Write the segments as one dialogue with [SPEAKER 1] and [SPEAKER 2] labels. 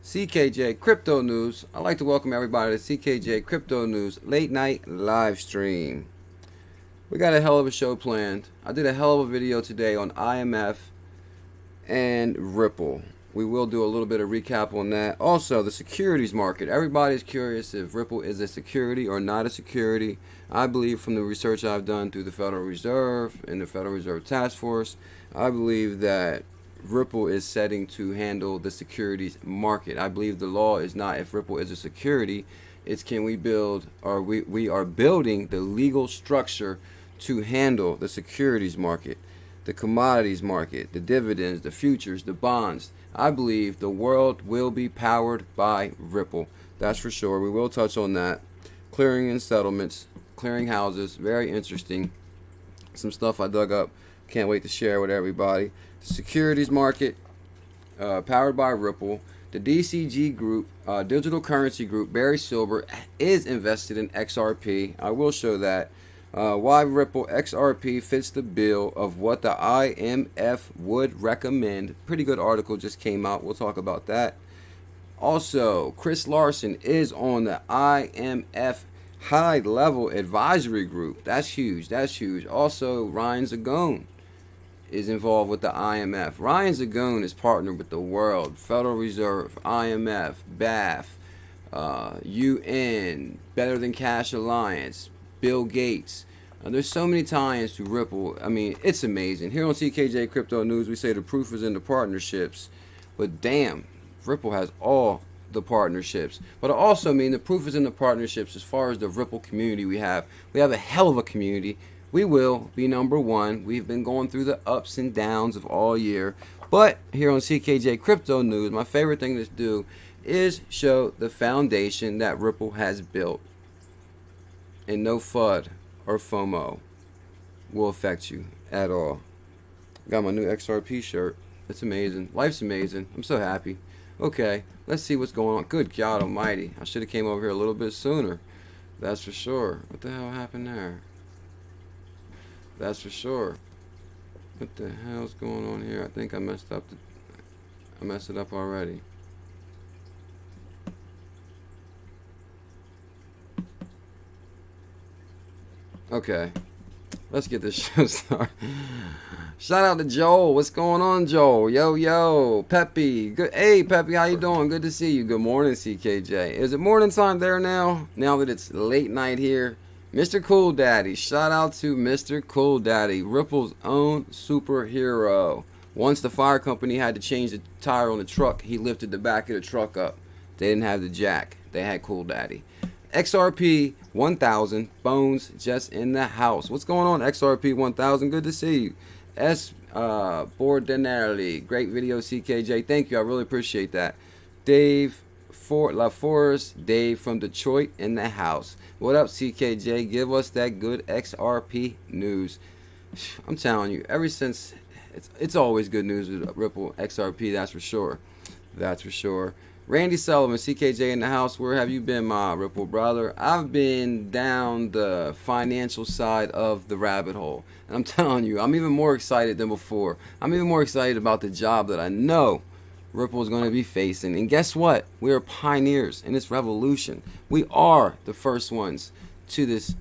[SPEAKER 1] CKJ Crypto News. I'd like to welcome everybody to CKJ Crypto News late night live stream. We got a hell of a show planned. I did a hell of a video today on IMF and Ripple. We will do a little bit of recap on that. Also, the securities market. Everybody's curious if Ripple is a security or not a security. I believe from the research I've done through the Federal Reserve and the Federal Reserve Task Force, I believe that Ripple is setting to handle the securities market. I believe the law is not if Ripple is a security, it's can we build, or we are building the legal structure to handle the securities market, the commodities market, the dividends, the futures, the bonds. I believe the world will be powered by Ripple. That's for sure. We will touch on that. Clearing and settlements, clearing houses, very interesting. Some stuff I dug up. Can't wait to share with everybody. The securities market, powered by Ripple. The DCG group, digital currency group, Barry Silver, is invested in XRP. I will show that. Why Ripple XRP fits the bill of what the IMF would recommend. Pretty good article just came out. We'll talk about that. Also, Chris Larsen is on the IMF high level advisory group. That's huge. That's huge. Also, Ryan Zagone is involved with the IMF. Ryan Zagone is partnered with the World, Federal Reserve, IMF, BAF, UN, Better Than Cash Alliance, Bill Gates. There's so many tie-ins to Ripple. I mean, it's amazing. Here on CKJ Crypto News, we say the proof is in the partnerships. But damn, Ripple has all the partnerships. But I also mean the proof is in the partnerships as far as the Ripple community we have. We have a hell of a community. We will be number one. We've been going through the ups and downs of all year. But here on CKJ Crypto News, my favorite thing to do is show the foundation that Ripple has built. And no FUD or FOMO will affect you at all. Got my new XRP shirt. It's amazing. Life's amazing. I'm so happy. Okay, let's see what's going on. Good God almighty. I should have came over here a little bit sooner. That's for sure. What the hell happened there? That's for sure. What the hell's going on here? I think I messed up. I messed it up already. Okay, let's get this show started. Shout out to Joel. What's going on, Joel? Yo, Peppy. Good. Hey, Peppy, how you doing? Good to see you. Good morning, CKJ. Is it morning time there now? Now that it's late night here. Mr. Cool Daddy. Shout out to Mr. Cool Daddy, Ripple's own superhero. Once the fire company had to change the tire on the truck, he lifted the back of the truck up. They didn't have the jack. They had Cool Daddy. XRP 1000 Bones just in the house. What's going on, XRP 1000? Good to see you. Bordenelli, great video, CKJ. Thank you. I really appreciate that. Dave LaForest, Dave from Detroit in the house. What up, CKJ? Give us that good XRP news. I'm telling you, ever since it's always good news with Ripple XRP. That's for sure. That's for sure. Randy Sullivan, CKJ in the house. Where have you been, my Ripple brother? I've been down the financial side of the rabbit hole. And I'm telling you, I'm even more excited than before. I'm even more excited about the job that I know Ripple is going to be facing. And guess what? We are pioneers in this revolution. We are the first ones to this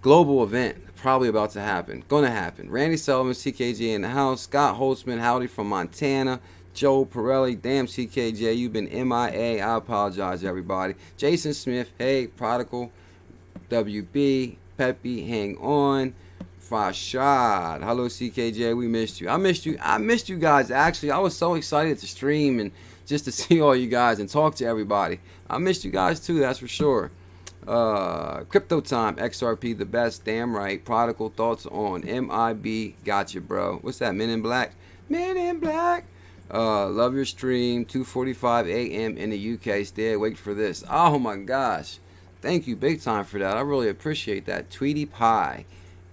[SPEAKER 1] global event probably about to happen. Going to happen. Randy Sullivan, CKJ in the house. Scott Holtzman, howdy from Montana. Joe Pirelli, damn CKJ, you've been MIA. I apologize, everybody. Jason Smith, hey, Prodigal, WB, Peppy, hang on. Fashad, hello CKJ, we missed you. I missed you guys, actually. I was so excited to stream and just to see all you guys and talk to everybody. I missed you guys too, that's for sure. Crypto time, XRP the best, damn right. Prodigal, thoughts on MIB, gotcha, bro. What's that, Men in Black? Men in Black. Love your stream, 2:45 a.m. in the UK. Stay awake for this. Oh my gosh. Thank you big time for that. I really appreciate that. Tweety Pie,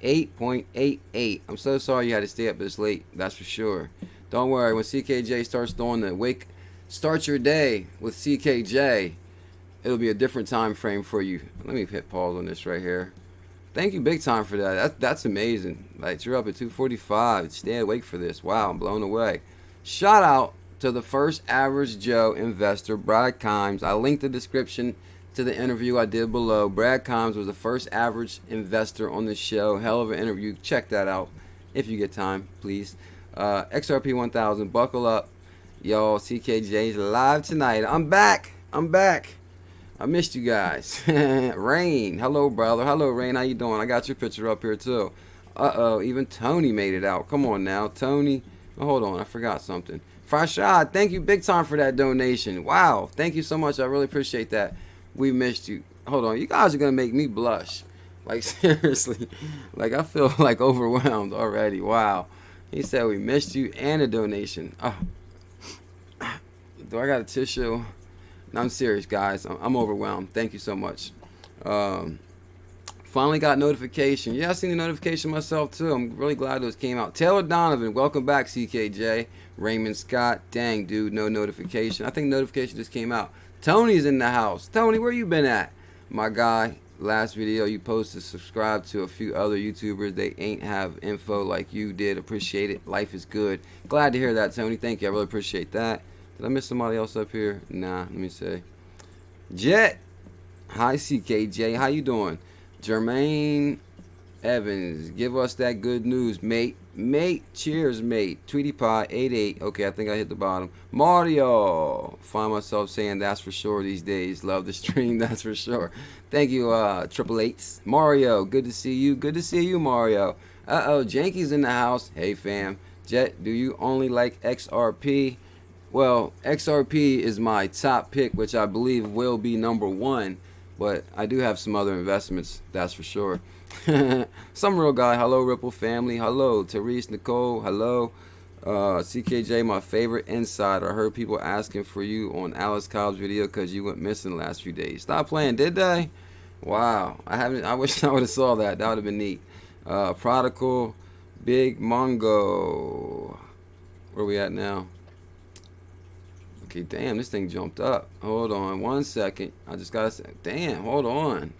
[SPEAKER 1] 8.88. I'm so sorry you had to stay up this late. That's for sure. Don't worry. When CKJ starts doing the start your day with CKJ, it'll be a different time frame for you. Let me hit pause on this right here. Thank you big time for that. That's amazing. Like, you're up at 2:45. Stay awake for this. Wow, I'm blown away. Shout out to the first average Joe investor, Brad Kimes. I linked the description to the interview I did below. Brad Kimes was the first average investor on the show. Hell of an interview. Check that out if you get time, please. XRP 1000, buckle up. Y'all, CKJ's live tonight. I'm back. I missed you guys. Rain. Hello, brother. Hello, Rain. How you doing? I got your picture up here, too. Uh-oh. Even Tony made it out. Come on now. Tony. Oh, hold on. I forgot something. Farshad, thank you big time for that donation. Wow. Thank you so much. I really appreciate that. We missed you. Hold on. You guys are going to make me blush. Like, seriously. Like, I feel, like, overwhelmed already. Wow. He said we missed you and a donation. Oh. Do I got a tissue? No, I'm serious, guys. I'm overwhelmed. Thank you so much. Finally got notification. Yeah, I seen the notification myself, too. I'm really glad those came out. Taylor Donovan, welcome back, CKJ. Raymond Scott, dang, dude, no notification. I think notification just came out. Tony's in the house. Tony, where you been at? My guy, last video you posted, subscribe to a few other YouTubers. They ain't have info like you did. Appreciate it. Life is good. Glad to hear that, Tony. Thank you. I really appreciate that. Did I miss somebody else up here? Nah, let me see. Jet. Hi, CKJ. How you doing? Jermaine Evans. Give us that good news, mate. Mate. Cheers, mate. Tweety Pie 88. Okay, I think I hit the bottom. Mario. Find myself saying that's for sure these days. Love the stream. That's for sure. Thank you, Triple Eights. Mario. Good to see you. Good to see you, Mario. Uh-oh. Janky's in the house. Hey, fam. Jet, do you only like XRP? Well, XRP is my top pick, which I believe will be #1, but I do have some other investments, that's for sure. Some real guy. Hello, Ripple family. Hello, Therese Nicole. Hello, CKJ, my favorite insider. I heard people asking for you on Alice Cobb's video because you went missing the last few days. Stop playing, did they? Wow, I wish I would have saw that. That would have been neat. Prodigal, Big Mongo. Where we at now? Okay, damn, this thing jumped up. Hold on 1 second. I just gotta say, damn, hold on.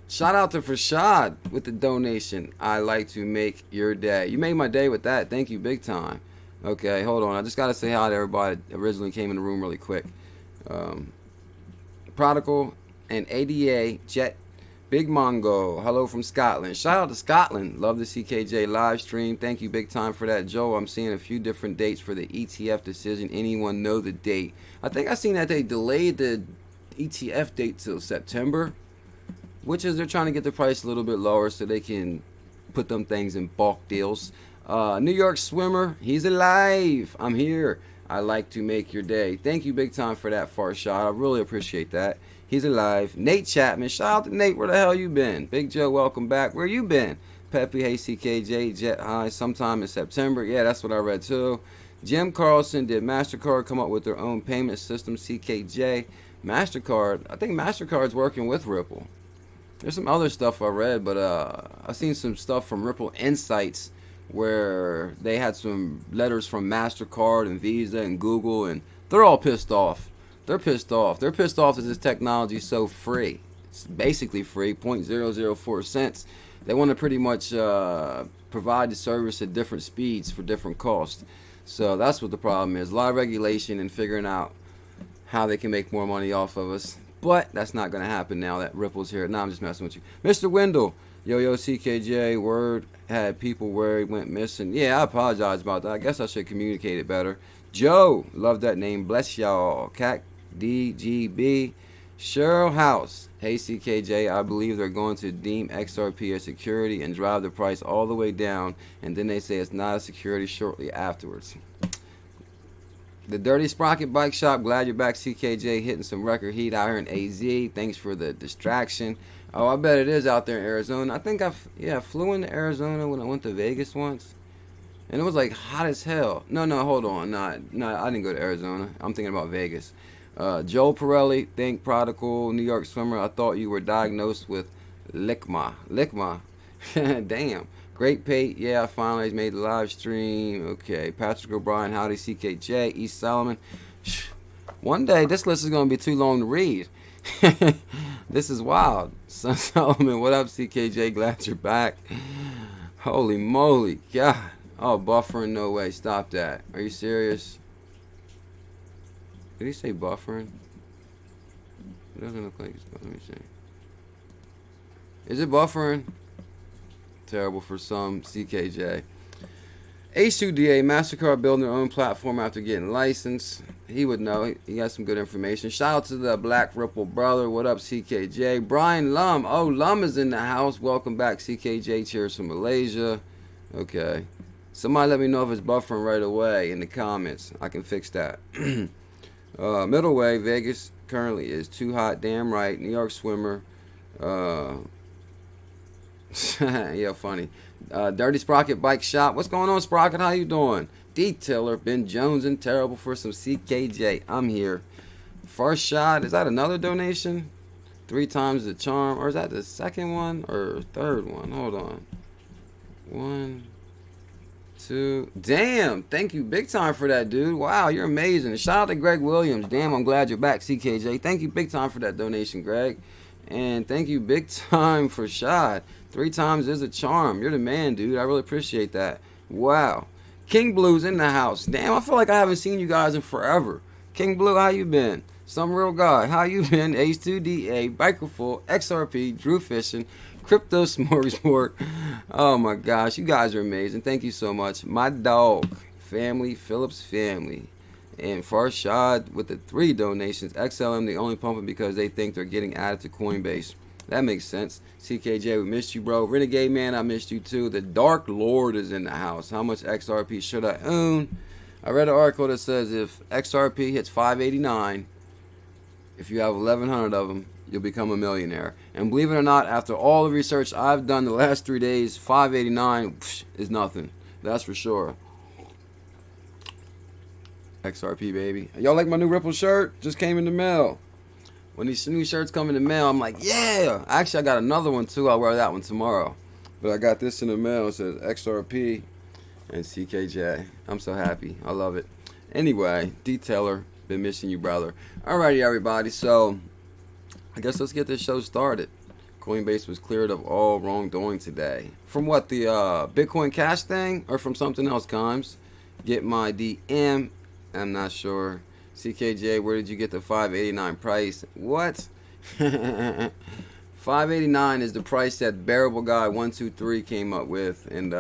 [SPEAKER 1] Shout out to Farshad with the donation. I like to make your day. You made my day with that. Thank you big time. Okay, hold on. I just gotta say hi to everybody that originally came in the room really quick. Prodigal and ADA Jet Big Mongo. Hello from Scotland. Shout out to Scotland. Love the CKJ live stream. Thank you big time for that, Joe. I'm seeing a few different dates for the ETF decision. Anyone know the date? I think I seen that they delayed the ETF date till September, which is they're trying to get the price a little bit lower so they can put them things in bulk deals. New York Swimmer, he's alive. I'm here. I like to make your day. Thank you big time for that, Farshad. I really appreciate that. He's alive. Nate Chapman. Shout out to Nate. Where the hell you been? Big Joe, welcome back. Where you been? Peppy, hey, CKJ, Jet High, sometime in September. Yeah, that's what I read too. Jim Carlson, did MasterCard come up with their own payment system? CKJ. MasterCard, I think MasterCard's working with Ripple. There's some other stuff I read, but I've seen some stuff from Ripple Insights where they had some letters from MasterCard and Visa and Google, and they're all pissed off. They're pissed off. They're pissed off that this technology is so free. It's basically free, 0.004 cents. They want to pretty much provide the service at different speeds for different costs. So that's what the problem is. A lot of regulation and figuring out how they can make more money off of us. But that's not going to happen now that Ripple's here. No, I'm just messing with you. Mr. Wendell, yo, CKJ, word had people worried, went missing. Yeah, I apologize about that. I guess I should communicate it better. Joe, love that name. Bless y'all. Cat DGB. Cheryl House. Hey, CKJ, I believe they're going to deem XRP a security and drive the price all the way down, and then they say it's not a security shortly afterwards. The Dirty Sprocket Bike Shop, glad you're back, CKJ, hitting some record heat out here in AZ. Thanks for the distraction. Oh, I bet it is out there in Arizona. I think I flew into Arizona when I went to Vegas once, and it was like hot as hell. No, hold on. No, I didn't go to Arizona. I'm thinking about Vegas. Joel Pirelli, think Prodigal, New York Swimmer. I thought you were diagnosed with Lickma. Damn. Great Pate, yeah, I finally made the live stream. Okay, Patrick O'Brien, howdy, CKJ, East Solomon. One day, this list is going to be too long to read. This is wild. Son Solomon, what up, CKJ? Glad you're back. Holy moly, God. Oh, buffering, no way. Stop that. Are you serious? Did he say buffering? It doesn't look like it's. Let me see. Is it buffering? Terrible for some. CKJ. H2DA, MasterCard building their own platform after getting licensed. He would know. He got some good information. Shout out to the Black Ripple brother. What up, CKJ? Brian Lum. Oh, Lum is in the house. Welcome back, CKJ. Cheers from Malaysia. Okay. Somebody let me know if it's buffering right away in the comments. I can fix that. Middleway, Vegas currently is too hot. Damn right. New York swimmer. Yeah, funny. Dirty Sprocket Bike Shop. What's going on, Sprocket? How you doing? Detailer, Ben Jones and Terrible for some CKJ. I'm here. First shot. Is that another donation? 3 times the charm. Or is that the second one or third one? Hold on. 1, 2. Damn. Thank you big time for that, dude. Wow, you're amazing. Shout out to Greg Williams. Damn, I'm glad you're back, CKJ. Thank you big time for that donation, Greg. And thank you big time for shot. 3 times is a charm. You're the man, dude. I really appreciate that. Wow. King Blue's in the house. Damn, I feel like I haven't seen you guys in forever. King Blue, how you been? Some real guy. How you been? H2DA, Bikerful, XRP, Drew Fishing, Crypto Smorgasbord. Oh my gosh, you guys are amazing. Thank you so much. My dog, family, Phillips family. And Farshad with the 3 donations. XLM, they only pumping because they think they're getting added to Coinbase. That makes sense. CKJ, we missed you, bro. Renegade Man, I missed you too. The Dark Lord is in the house. How much XRP should I own? I read an article that says if XRP hits 589, if you have 1,100 of them, you'll become a millionaire. And believe it or not, after all the research I've done the last 3 days, 589 is nothing. That's for sure. XRP, baby. Y'all like my new Ripple shirt? Just came in the mail. When these new shirts come in the mail, I'm like, yeah. Actually, I got another one, too. I'll wear that one tomorrow. But I got this in the mail. It says XRP and CKJ. I'm so happy. I love it. Anyway, Detailer, been missing you, brother. Alrighty, everybody. So, I guess let's get this show started. Coinbase was cleared of all wrongdoing today. From what, the Bitcoin Cash thing? Or from something else, Kimes? Get my DM. I'm not sure. CKJ, where did you get the 589 price? What? 589 is the price that Bearable Guy 123 came up with, and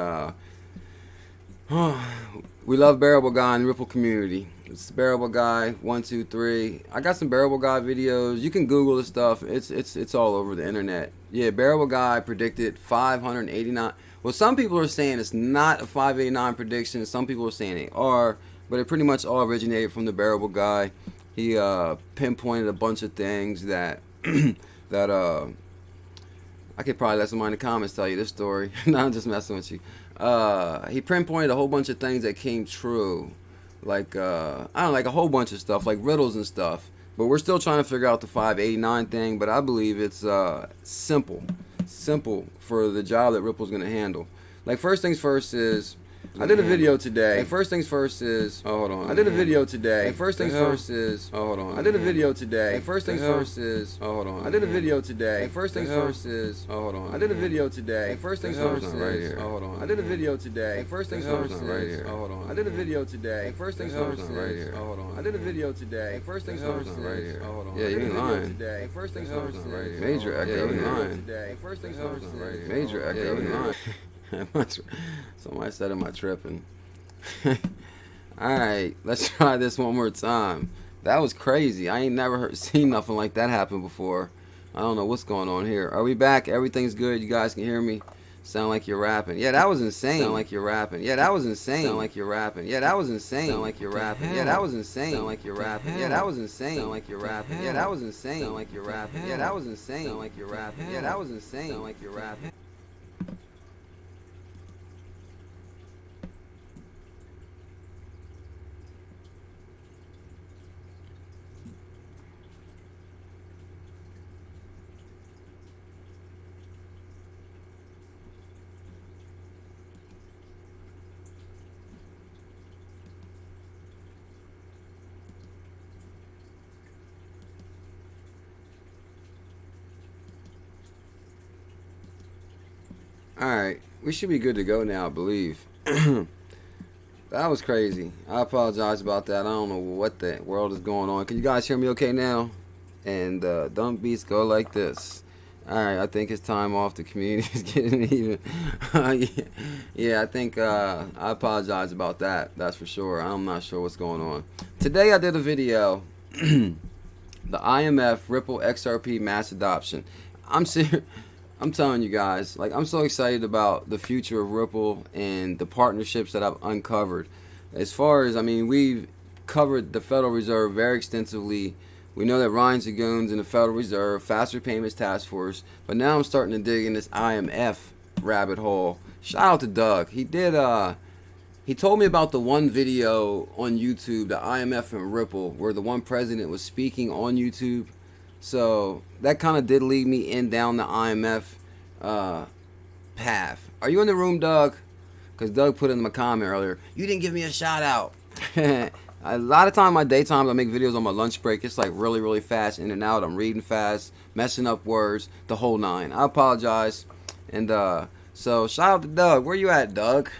[SPEAKER 1] we love Bearable Guy in the Ripple community. It's Bearable Guy 123. I got some Bearable Guy videos. You can Google this stuff. It's all over the internet. Yeah, Bearable Guy predicted 589. Well, some people are saying it's not a 589 prediction. Some people are saying they are. But it pretty much all originated from the Bearable Guy. He pinpointed a bunch of things that I could probably let somebody in the comments tell you this story. No, I'm just messing with you. He pinpointed a whole bunch of things that came true, like I don't know, like a whole bunch of stuff, like riddles and stuff. But we're still trying to figure out the 589 thing. But I believe it's simple for the job that Ripple's gonna handle. Like first things first is. I did a video today. And first things first is. Oh, hold on. I did a video today. And first things first is. Oh, hold on. I did a video today. And first things first is. Oh, hold on. I did a video today. And first things first is. Oh, hold on. I did a video today. And first things first is. Right here. Oh, hold on. I did a video today. And first things first is. Right here. Oh, hold on. I did a video today. And first things first is. Right here. Oh, hold on. I did a video today. And first things first is. Right here. Oh, hold on. Yeah, you ain't lying. Today. And first things first is. Right here. Major echo. Yeah, you ain't lying. Today. First things first is. Right here. Major echo. Yeah, you ain't lying. Somebody said, am I tripping? Alright, let's try this one more time. That was crazy. I ain't never seen nothing like that happen before. I don't know what's going on here. Are we back? Everything's good? You guys can hear me? Sound like you're rapping. Yeah, that was insane. Sound like you're rapping. Yeah, that was insane. Sound like you're rapping. Yeah, that was insane. Sound like you're rapping. Yeah, that was insane. Sound like you're rapping. Yeah, that was insane. Sound like you're rapping. Yeah, that was insane. Sound like you're rapping. Yeah, that was insane. Sound like you're rapping. Yeah, that was insane. Sound like you're rapping. Alright, we should be good to go now, I believe. That was crazy. I apologize about that. I don't know what the world is going on. Can you guys hear me okay now? And dumb beats go like this. Alright, I think it's time off. The community is getting even. Yeah, I think I apologize about that. That's for sure. I'm not sure what's going on. Today I did a video. The IMF Ripple XRP mass adoption. I'm serious. I'm telling you guys, like, I'm so excited about the future of Ripple and the partnerships that I've uncovered. As far as, I mean, we've covered the Federal Reserve very extensively. We know that Ryan Zagoon's in the Federal Reserve, Faster Payments Task Force, but now I'm starting to dig in this IMF rabbit hole. Shout out to Doug. He told me about the one video on YouTube, the IMF and Ripple, where the one president was speaking on YouTube. So that kind of did lead me down the IMF path. Are you in the room, Doug? Because Doug put in my comment earlier, you didn't give me a shout out. A lot of time, my daytimes, I make videos on my lunch break. It's like really, really fast, in and out. I'm reading fast, messing up words, the whole nine. I apologize. And so shout out to Doug. Where you at, Doug?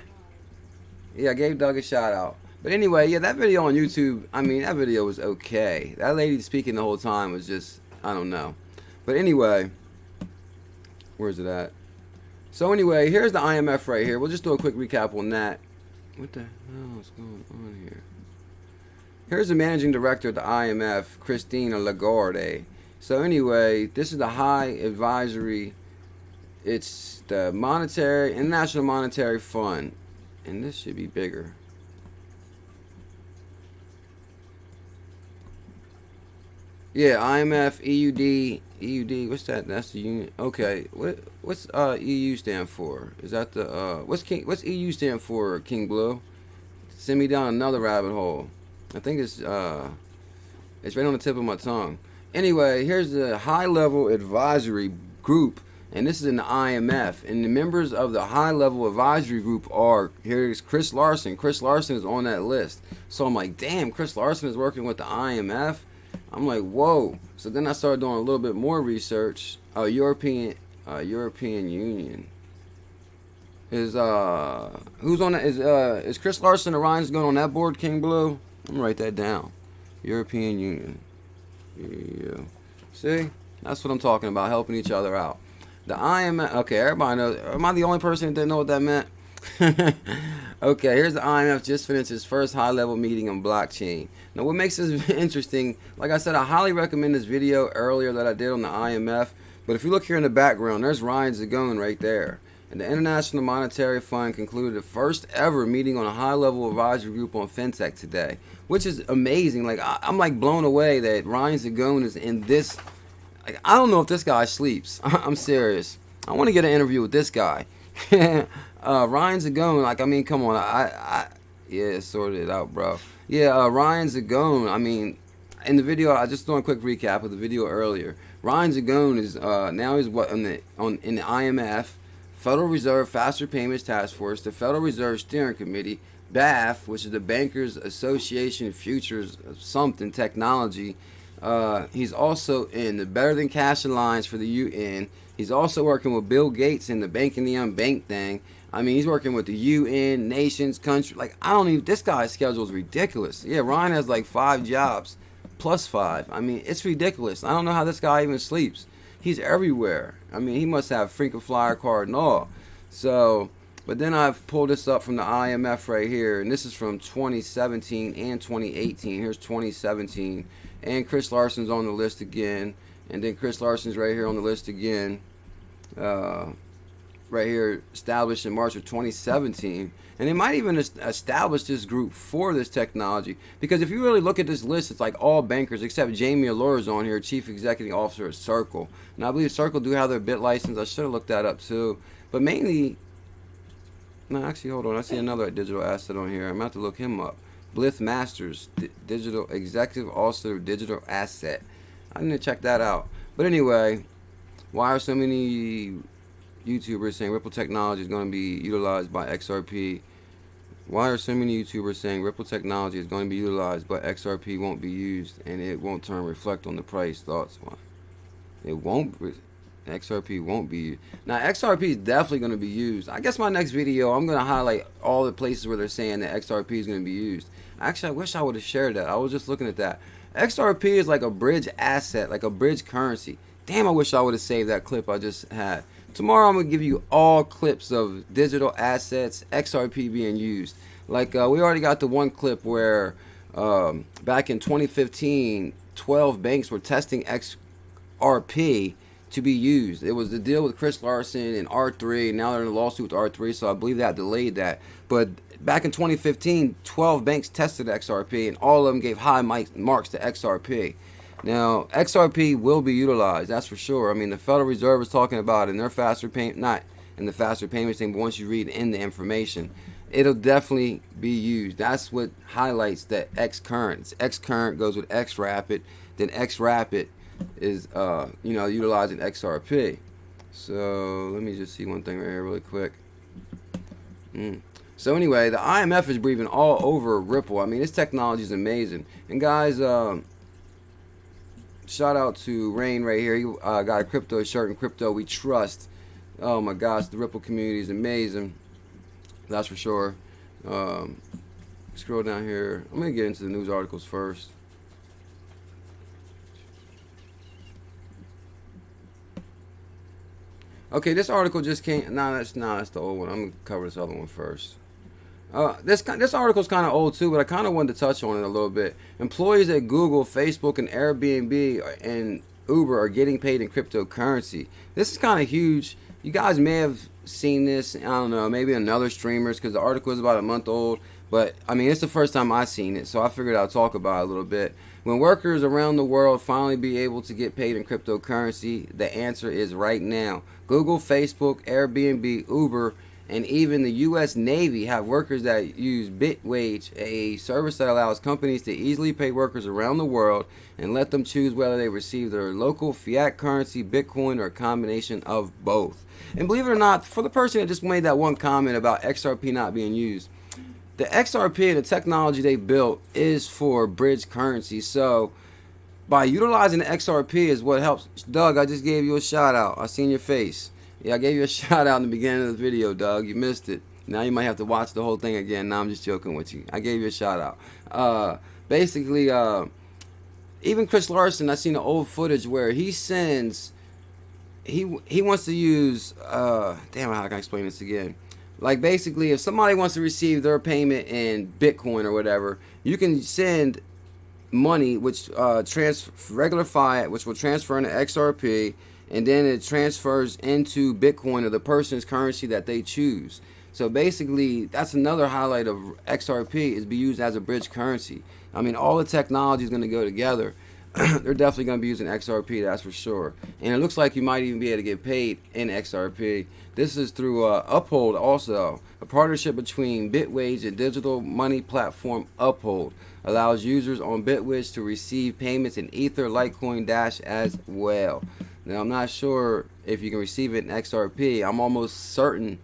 [SPEAKER 1] Yeah, I gave Doug a shout out. But anyway, yeah, that video on YouTube, I mean, that video was okay. That lady speaking the whole time was just, I don't know. But anyway, where's it at? So anyway, here's the IMF right here. We'll just do a quick recap on that. What the hell is going on here? Here's the managing director of the IMF, Christine Lagarde. So anyway, this is the high advisory. It's the International Monetary Fund. And this should be bigger. Yeah, IMF, EUD, what's that? That's the union. Okay, what's EU stand for? Is that the what's EU stand for, King Blue? Send me down another rabbit hole. I think it's right on the tip of my tongue. Anyway, here's the high level advisory group, and this is in the IMF. And the members of the high level advisory group are, here's Chris Larsen. Chris Larsen is on that list. So I'm like, damn, Chris Larsen is working with the IMF. I'm like, whoa. So then I started doing a little bit more research. European Union is who's on that? Is Chris Larsen and Ryan's going on that board, King Blue? I'm gonna write that down. European Union. Yeah. See, that's what I'm talking about, helping each other out. The IMF. Okay, everybody knows. Am I the only person that didn't know what that meant? Okay, here's the IMF just finished its first high-level meeting on blockchain. Now, what makes this interesting, like I said, I highly recommend this video earlier that I did on the IMF. But if you look here in the background, there's Ryan Zagoon right there. And the International Monetary Fund concluded the first ever meeting on a high-level advisory group on fintech today, which is amazing. Like, I'm like blown away that Ryan Zagoon is in this. Like, I don't know if this guy sleeps. I'm serious. I want to get an interview with this guy. Ryan Zagoon, like, I mean, come on, yeah, sorted it out, bro. Yeah, Ryan Zagoon, I mean, in the video, I just doing a quick recap of the video earlier. Ryan Zagoon is now he's what in the IMF, Federal Reserve Faster Payments Task Force, the Federal Reserve Steering Committee, BAF, which is the Bankers Association Futures something Technology. He's also in the Better Than Cash Alliance for the UN. He's also working with Bill Gates in the Banking the Unbanked thing. I mean, he's working with the UN, nations, country. Like, I don't even, this guy's schedule is ridiculous. Yeah, Ryan has like 5 jobs, plus 5. I mean, it's ridiculous. I don't know how this guy even sleeps. He's everywhere. I mean, he must have freaking flyer card and all. So, but then I've pulled this up from the IMF right here, and this is from 2017 and 2018. Here's 2017, and Chris Larsen's on the list again, and then Chris Larsen's right here on the list again. Right here, established in March of 2017, and they might even establish this group for this technology, because if you really look at this list, it's like all bankers except Jamie Allure is on here, Chief Executive Officer at Circle. Now I believe Circle do have their bit license. I should have looked that up too, but mainly, no, actually, hold on, I see another digital asset on here. I'm about to look him up. Blith Masters, Digital Executive Officer of Digital Asset. I need to check that out. But anyway, why are so many YouTubers saying Ripple technology is going to be utilized by XRP? Why are so many YouTubers saying Ripple technology is going to be utilized but XRP won't be used and it won't reflect on the price? Thoughts? Why? It won't. XRP won't be used. Now, XRP is definitely going to be used. I guess my next video, I'm going to highlight all the places where they're saying that XRP is going to be used. Actually, I wish I would have shared that. I was just looking at that. XRP is like a bridge asset, like a bridge currency. Damn, I wish I would have saved that clip I just had. Tomorrow, I'm going to give you all clips of digital assets, XRP being used. Like, we already got the one clip where back in 2015, 12 banks were testing XRP to be used. It was the deal with Chris Larsen and R3. Now they're in a lawsuit with R3, so I believe that delayed that. But back in 2015, 12 banks tested XRP, and all of them gave high marks to XRP. Now, XRP will be utilized, that's for sure. I mean, the Federal Reserve is talking about it in their faster payment, not in the faster payment thing, but once you read in the information, it'll definitely be used. That's what highlights that X current. X current goes with X rapid, then X rapid is utilizing XRP. So let me just see one thing right here really quick. So anyway, the IMF is breathing all over Ripple. I mean, this technology is amazing. And guys, shout out to Rain right here. He got a crypto shirt, and crypto we trust. Oh my gosh, the Ripple community is amazing. That's for sure. Scroll down here. I'm gonna get into the news articles first. Okay, this article just came. That's the old one. I'm gonna cover this other one first. This article's kind of old too, but I kind of wanted to touch on it a little bit. Employees at Google, Facebook, and Airbnb and Uber are getting paid in cryptocurrency. This is kind of huge. You guys may have seen this. I don't know, maybe in other streamers, because the article is about a month old. But I mean, it's the first time I've seen it, so I figured I'd talk about it a little bit. When workers around the world finally be able to get paid in cryptocurrency, the answer is right now. Google, Facebook, Airbnb, Uber, and even the U.S. Navy have workers that use BitWage, a service that allows companies to easily pay workers around the world and let them choose whether they receive their local fiat currency, Bitcoin, or a combination of both. And believe it or not, for the person that just made that one comment about XRP not being used, the XRP and the technology they built is for bridge currency. So by utilizing the XRP is what helps. Doug, I just gave you a shout out. I seen your face. Yeah, I gave you a shout out in the beginning of the video, Doug. You missed it. Now you might have to watch the whole thing again. Now I'm just joking with you. I gave you a shout out. Basically, even Chris Larsen, I seen the old footage where he sends, he wants to use, damn, how can I explain this again? Like basically, if somebody wants to receive their payment in Bitcoin or whatever, you can send money, which regular fiat, which will transfer into XRP, and then it transfers into Bitcoin or the person's currency that they choose. So basically, that's another highlight of XRP, is be used as a bridge currency. I mean, all the technology is going to go together. They're definitely going to be using XRP, that's for sure. And it looks like you might even be able to get paid in XRP. This is through Uphold also. A partnership between BitWage and digital money platform Uphold allows users on BitWage to receive payments in Ether, Litecoin, Dash as well. Now, I'm not sure if you can receive it in XRP. I'm almost certain.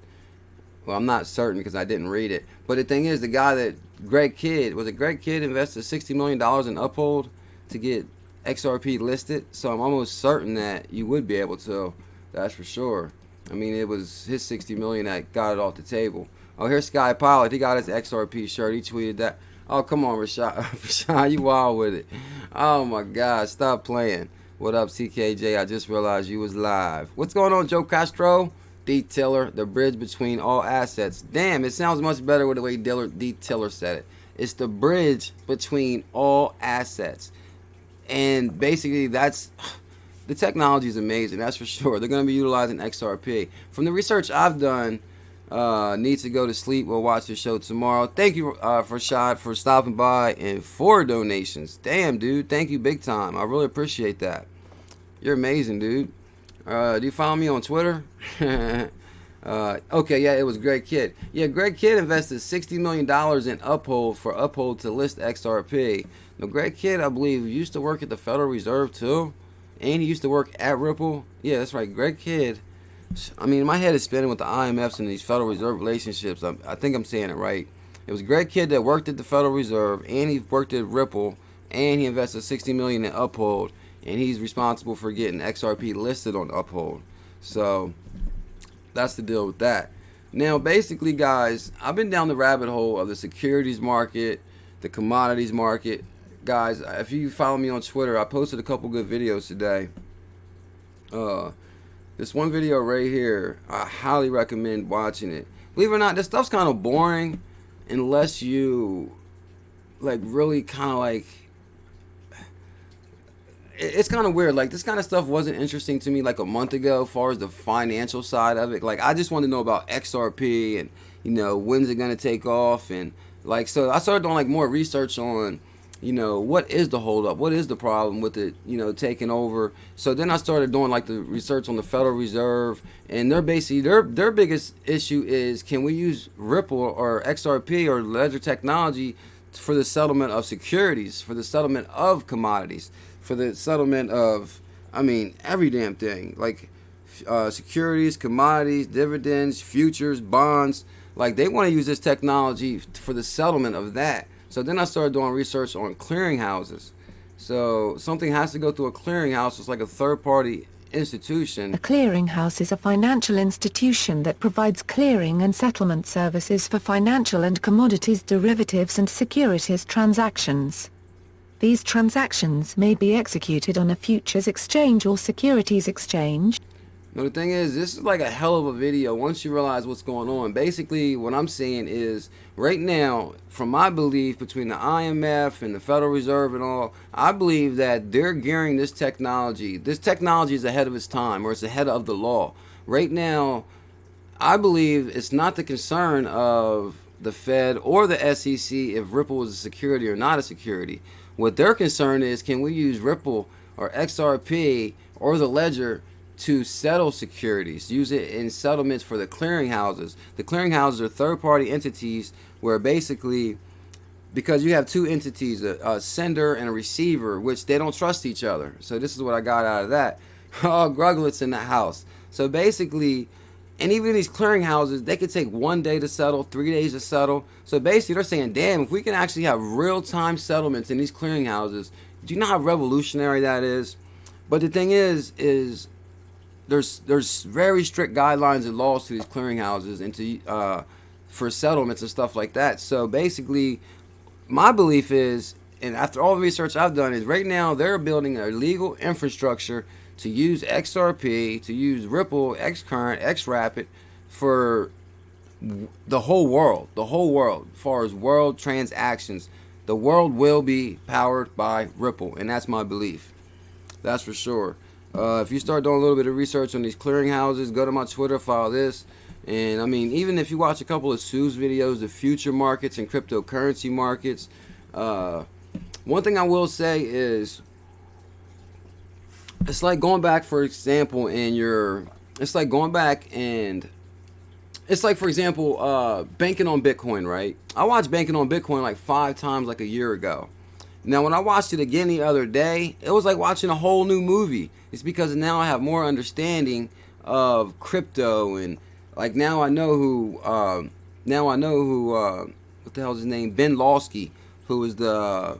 [SPEAKER 1] Well, I'm not certain because I didn't read it. But the thing is, the guy that Greg Kidd invested $60 million in Uphold to get XRP listed. So I'm almost certain that you would be able to. That's for sure. I mean, it was his $60 million that got it off the table. Oh, here's Sky Pilot. He got his XRP shirt. He tweeted that. Oh, come on, Rashad. Rashad, you wild with it. Oh, my God. Stop playing. What up, CKJ? I just realized you was live. What's going on, Joe Castro? Detailer, the bridge between all assets. Damn, it sounds much better with the way Detailer said it. It's the bridge between all assets. And basically, that's... The technology is amazing, that's for sure. They're going to be utilizing XRP. From the research I've done, need to go to sleep. We'll watch the show tomorrow. Thank you, Rashad, for stopping by and 4 donations. Damn, dude. Thank you big time. I really appreciate that. You're amazing, dude. Do you follow me on Twitter? Okay, yeah, it was Greg Kidd. Yeah, Greg Kidd invested $60 million in Uphold for Uphold to list XRP. Now, Greg Kidd, I believe, used to work at the Federal Reserve, too. And he used to work at Ripple. Yeah, that's right. Greg Kidd. I mean, my head is spinning with the IMFs and these Federal Reserve relationships. I think I'm saying it right. It was Greg Kidd that worked at the Federal Reserve, and he worked at Ripple, and he invested $60 million in Uphold. and he's responsible for getting XRP listed on Uphold. So that's the deal with that. Now, basically, guys, I've been down the rabbit hole of the securities market, the commodities market. Guys, if you follow me on Twitter, I posted a couple good videos today. This one video right here, I highly recommend watching it. Believe it or not, this stuff's kind of boring unless you like really kind of like, it's kind of weird. Like, this kind of stuff wasn't interesting to me like a month ago as far as the financial side of it. Like, I just want to know about XRP and, you know, when's it going to take off, and like, so I started doing like more research on, you know, what is the holdup, what is the problem with it, you know, taking over. So then I started doing like the research on the Federal Reserve, and they're basically their biggest issue is, can we use Ripple or XRP or ledger technology for the settlement of securities, for the settlement of commodities, for the settlement of, I mean, every damn thing, like securities, commodities, dividends, futures, bonds. Like, they want to use this technology for the settlement of that. So then I started doing research on clearinghouses. So something has to go through a clearinghouse. It's like a third-party institution.
[SPEAKER 2] A clearinghouse is a financial institution that provides clearing and settlement services for financial and commodities derivatives and securities transactions. These transactions may be executed on a futures exchange or securities exchange.
[SPEAKER 1] No, the thing is, this is like a hell of a video once you realize what's going on. Basically, what I'm saying is, right now, from my belief, between the IMF and the Federal Reserve and all, I believe that they're gearing this technology. This technology is ahead of its time, or it's ahead of the law. Right now, I believe it's not the concern of the Fed or the SEC if Ripple is a security or not a security. What their concern is, can we use Ripple or XRP or the ledger to settle securities, use it in settlements for the clearinghouses. The clearinghouses are third-party entities where basically, because you have two entities, a sender and a receiver, which they don't trust each other. So this is what I got out of that. Oh, Gruglet's in the house. So basically, and even these clearinghouses, they could take 1 day to settle, 3 days to settle. So basically, they're saying, damn, if we can actually have real-time settlements in these clearinghouses, do you know how revolutionary that is? But the thing is there's very strict guidelines and laws to these clearinghouses and to for settlements and stuff like that. So basically, my belief is, and after all the research I've done, is right now they're building a legal infrastructure to use XRP, to use Ripple, XCurrent, XRapid for the whole world, as far as world transactions. The world will be powered by Ripple, and that's my belief. That's for sure. If you start doing a little bit of research on these clearinghouses, go to my Twitter, follow this. And I mean, even if you watch a couple of Sue's videos, the future markets and cryptocurrency markets, one thing I will say is, it's like going back, for example, for example, banking on Bitcoin, right? I watched banking on Bitcoin like 5 times like a year ago. Now, when I watched it again the other day, it was like watching a whole new movie. It's because now I have more understanding of crypto, and like now I know who what the hell is his name? Ben Lawsky, who is the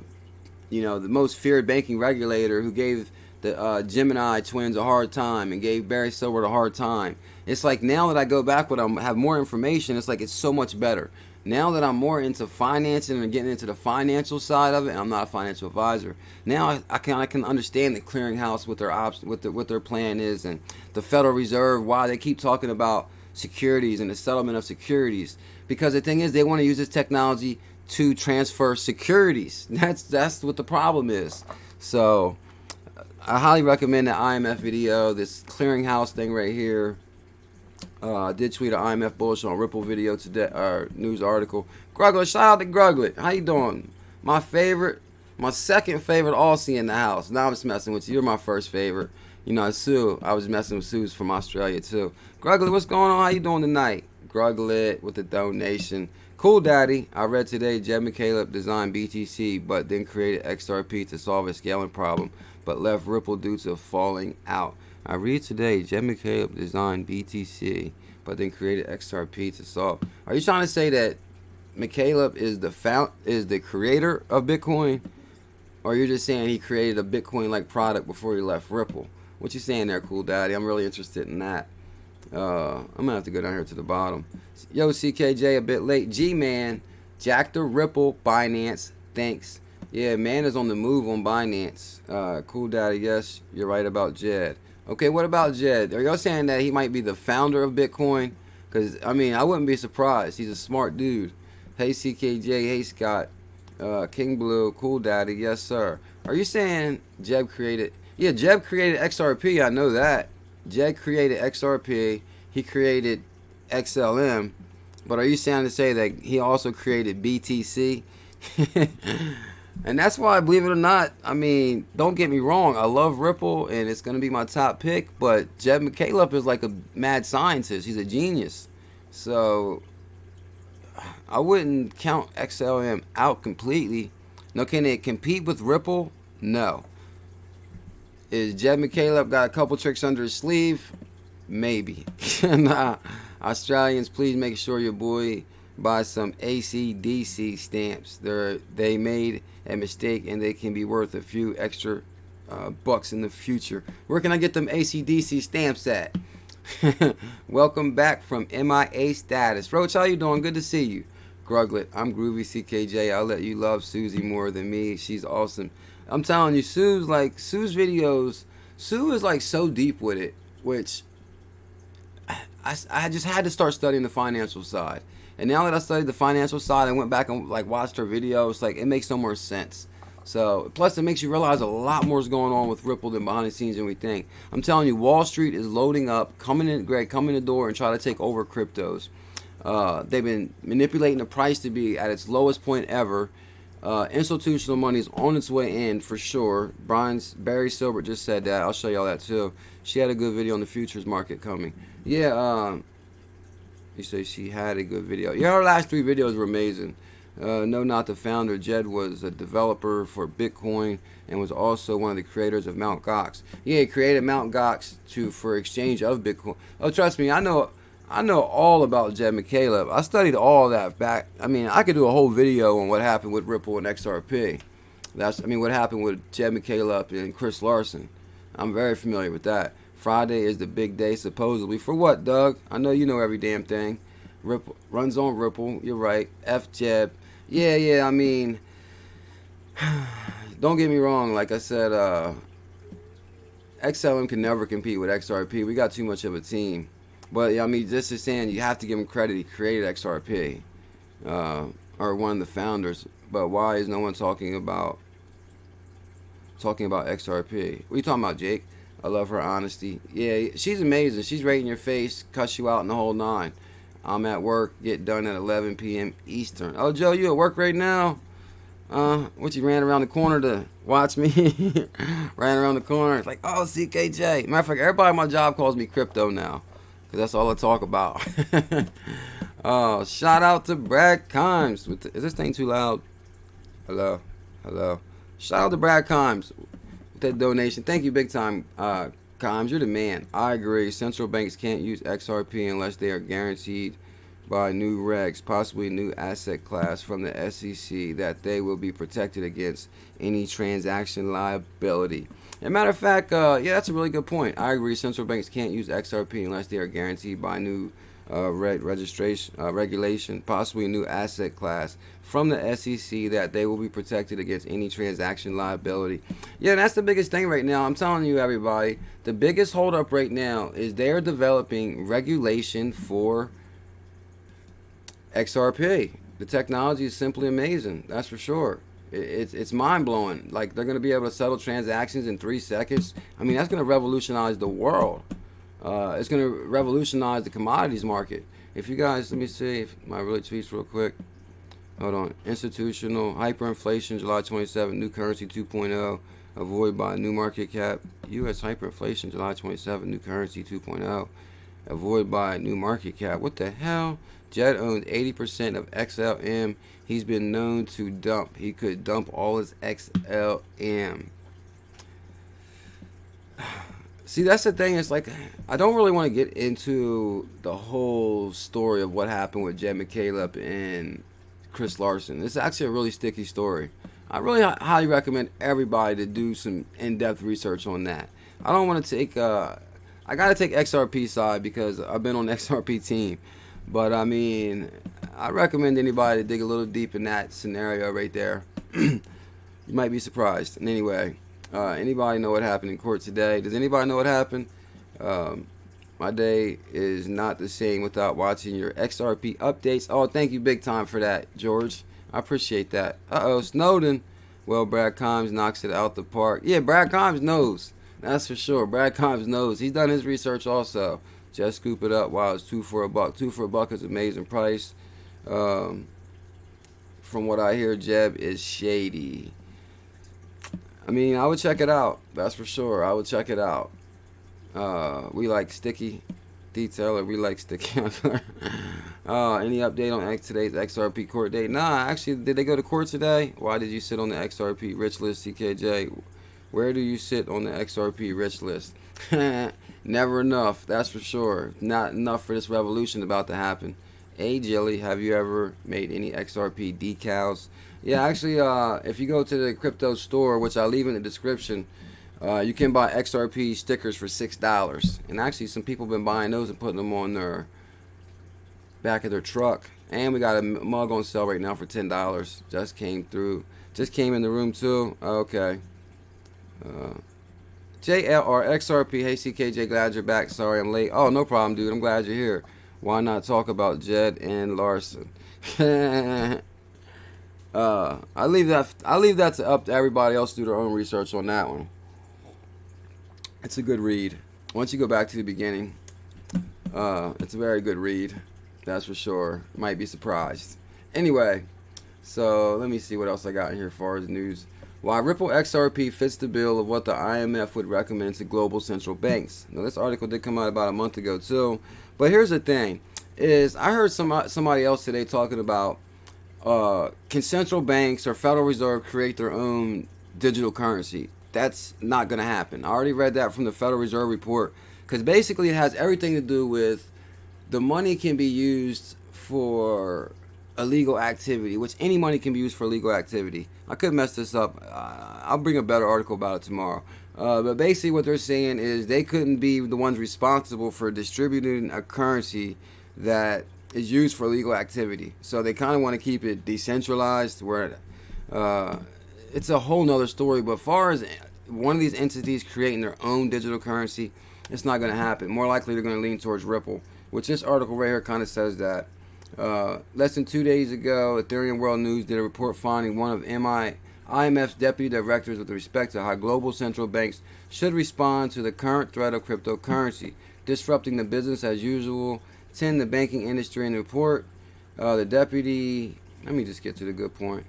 [SPEAKER 1] most feared banking regulator, who gave the Gemini twins a hard time and gave Barry Silbert a hard time. It's like now that I go back with them, have more information, it's like it's so much better. Now that I'm more into financing and getting into the financial side of it, and I'm not a financial advisor, now I can understand the clearinghouse, what their plan is, and the Federal Reserve, why they keep talking about securities and the settlement of securities. Because the thing is, they want to use this technology to transfer securities. That's what the problem is. So I highly recommend the IMF video, this clearinghouse thing right here. I did tweet an IMF bullish on Ripple video today, news article. Gruglet, shout out to Gruglet. How you doing? My second favorite Aussie in the house. Now I'm just messing with you. You're my first favorite. You know, Sue, I was messing with Sue's from Australia too. Gruglet, what's going on? How you doing tonight? Gruglet with the donation. Cool, Daddy. I read today Jed McCaleb designed BTC, but then created XRP to solve a scaling problem, but left Ripple due to falling out. I read today Jed McCaleb designed BTC, but then created XRP to solve. Are you trying to say that McCaleb is the creator of Bitcoin, Or you're just saying he created a Bitcoin-like product before he left Ripple? What you saying there, Cool Daddy? I'm really interested in that. I'm gonna have to go down here to the bottom. Yo, CKJ, a bit late. G-Man, Jack the Ripple, Binance, thanks. Yeah, man is on the move on Binance. Cool Daddy, yes, you're right about Jed. Okay, what about Jed? Are y'all saying that he might be the founder of Bitcoin? Because, I mean, I wouldn't be surprised. He's a smart dude. Hey, CKJ, hey, Scott. King Blue, Cool Daddy, yes, sir. Are you saying Jeb created... Yeah, Jeb created XRP, I know that. Jed created XRP. He created XLM. But are you saying to say that he also created BTC? And that's why, believe it or not, I mean, don't get me wrong, I love Ripple and it's going to be my top pick, but Jed McCaleb is like a mad scientist. He's a genius. So I wouldn't count XLM out completely. No, can it compete with Ripple? No. Is Jed McCaleb got a couple tricks under his sleeve? Maybe. Nah. Australians, please make sure your boy buys some ACDC stamps. They made a mistake and they can be worth a few extra bucks in the future. Where can I get them ACDC stamps at? Welcome back from MIA status. Roach, how you doing? Good to see you. Gruglet, I'm Groovy CKJ. I'll let you love Susie more than me. She's awesome. I'm telling you, Sue's videos, Sue is like so deep with it, which I just had to start studying the financial side. And now that I studied the financial side, I went back and like watched her videos. Like, it makes no more sense. So, plus it makes you realize a lot more is going on with Ripple than behind the scenes than we think. I'm telling you, Wall Street is loading up, coming in the door and try to take over cryptos. They've been manipulating the price to be at its lowest point ever. Institutional money is on its way in for sure. Barry Silbert just said that. I'll show y'all that too. She had a good video on the futures market coming. Yeah, you say she had a good video. Yeah, her last 3 videos were amazing. No, not the founder. Jed was a developer for Bitcoin and was also one of the creators of Mt. Gox. Yeah, he created Mt. Gox for exchange of Bitcoin. Oh, trust me, I know all about Jed McCaleb. I studied all that back. I mean, I could do a whole video on what happened with Ripple and XRP. What happened with Jed McCaleb and Chris Larsen. I'm very familiar with that. Friday is the big day, supposedly. For what, Doug? I know you know every damn thing. Ripple runs on Ripple. You're right. F Jeb. Yeah. I mean, don't get me wrong. Like I said, XLM can never compete with XRP. We got too much of a team. But I mean, just as saying, you have to give him credit. He created XRP, or one of the founders. But why is no one talking about XRP? What are you talking about, Jake? I love her honesty. Yeah, she's amazing. She's right in your face, cuss you out in the whole 9. I'm at work, get done at 11 p.m. Eastern. Oh, Joe, you at work right now? What, you ran around the corner to watch me? Ran around the corner. It's like, oh, CKJ. Matter of fact, everybody at my job calls me Crypto now, because that's all I talk about. Oh, shout out to Brad Kimes. Is this thing too loud? Hello? Shout out to Brad Kimes. That donation, thank you big time. Kimes, you're the man. I agree. Central banks can't use XRP unless they are guaranteed by new regs, possibly a new asset class from the SEC, that they will be protected against any transaction liability. As a matter of fact, yeah, that's a really good point. I agree. Central banks can't use XRP unless they are guaranteed by new regulation, possibly a new asset class from the SEC, that they will be protected against any transaction liability. Yeah, that's the biggest thing right now. I'm telling you, everybody, the biggest holdup right now is they're developing regulation for XRP. The technology is simply amazing. That's for sure. It's mind-blowing. Like, they're going to be able to settle transactions in 3 seconds. I mean, that's going to revolutionize the world. It's going to revolutionize the commodities market. If you guys, let me see if my really tweets real quick. Hold on. Institutional hyperinflation, July 27, new currency 2.0, avoid by new market cap. U.S. hyperinflation, July 27, new currency 2.0, avoid by new market cap. What the hell? Jed owns 80% of XLM. He's been known to dump. He could dump all his XLM. See, that's the thing. It's like, I don't really want to get into the whole story of what happened with Jed McCaleb and Chris Larsen. It's actually a really sticky story. I really highly recommend everybody to do some in-depth research on that. I don't want to take, I got to take XRP side because I've been on the XRP team. But I mean, I recommend anybody to dig a little deep in that scenario right there. You might be surprised. And anyway, anybody know what happened in court today? Does anybody know what happened? My day is not the same without watching your XRP updates. Oh, thank you big time for that, George. I appreciate that. Uh-oh, Snowden. Well, Brad Combs knocks it out the park. Yeah, Brad Combs knows. That's for sure. Brad Combs knows. He's done his research also. Just scoop it up while it's $2 for a buck. $2 for a buck is an amazing price. From what I hear, Jeb is shady. I mean, I would check it out. That's for sure. I would check it out. We like sticky detailer. We like sticky. Any update on today's XRP court date? Nah, actually, did they go to court today? Why did you sit on the XRP rich list, CKJ? Where do you sit on the XRP rich list? Never enough, that's for sure. Not enough for this revolution about to happen. Hey, Jilly, have you ever made any XRP decals? Yeah, actually, if you go to the crypto store, which I'll leave in the description, you can buy XRP stickers for $6. And actually, some people have been buying those and putting them on their back of their truck. And we got a mug on sale right now for $10. Just came through. Just came in the room, too. Okay. JL or XRP. Hey, CKJ, glad you're back. Sorry I'm late. Oh, no problem, dude. I'm glad you're here. Why not talk about Jed and Larsen? I leave that to up to everybody else to do their own research on that one. It's a good read. Once you go back to the beginning, it's a very good read. That's for sure. Might be surprised. Anyway, so let me see what else I got in here as far as news. Why Ripple XRP fits the bill of what the IMF would recommend to global central banks. Now, this article did come out about a month ago too. But here's the thing: is I heard somebody else today talking about can central banks or Federal Reserve create their own digital currency? That's not going to happen. I already read that from the Federal Reserve report, because basically it has everything to do with the money can be used for illegal activity, which any money can be used for illegal activity. I could mess this up. I'll bring a better article about it tomorrow. But basically what they're saying is they couldn't be the ones responsible for distributing a currency that is used for illegal activity. So they kind of want to keep it decentralized, where it's a whole nother story. But as far as one of these entities creating their own digital currency, it's not going to happen. More likely they're going to lean towards Ripple, which this article right here kind of says that. Less than 2 days ago, Ethereum World News did a report finding one of IMF's deputy directors with respect to how global central banks should respond to the current threat of cryptocurrency, disrupting the business as usual, the banking industry. In the report, the deputy, let me just get to the good point.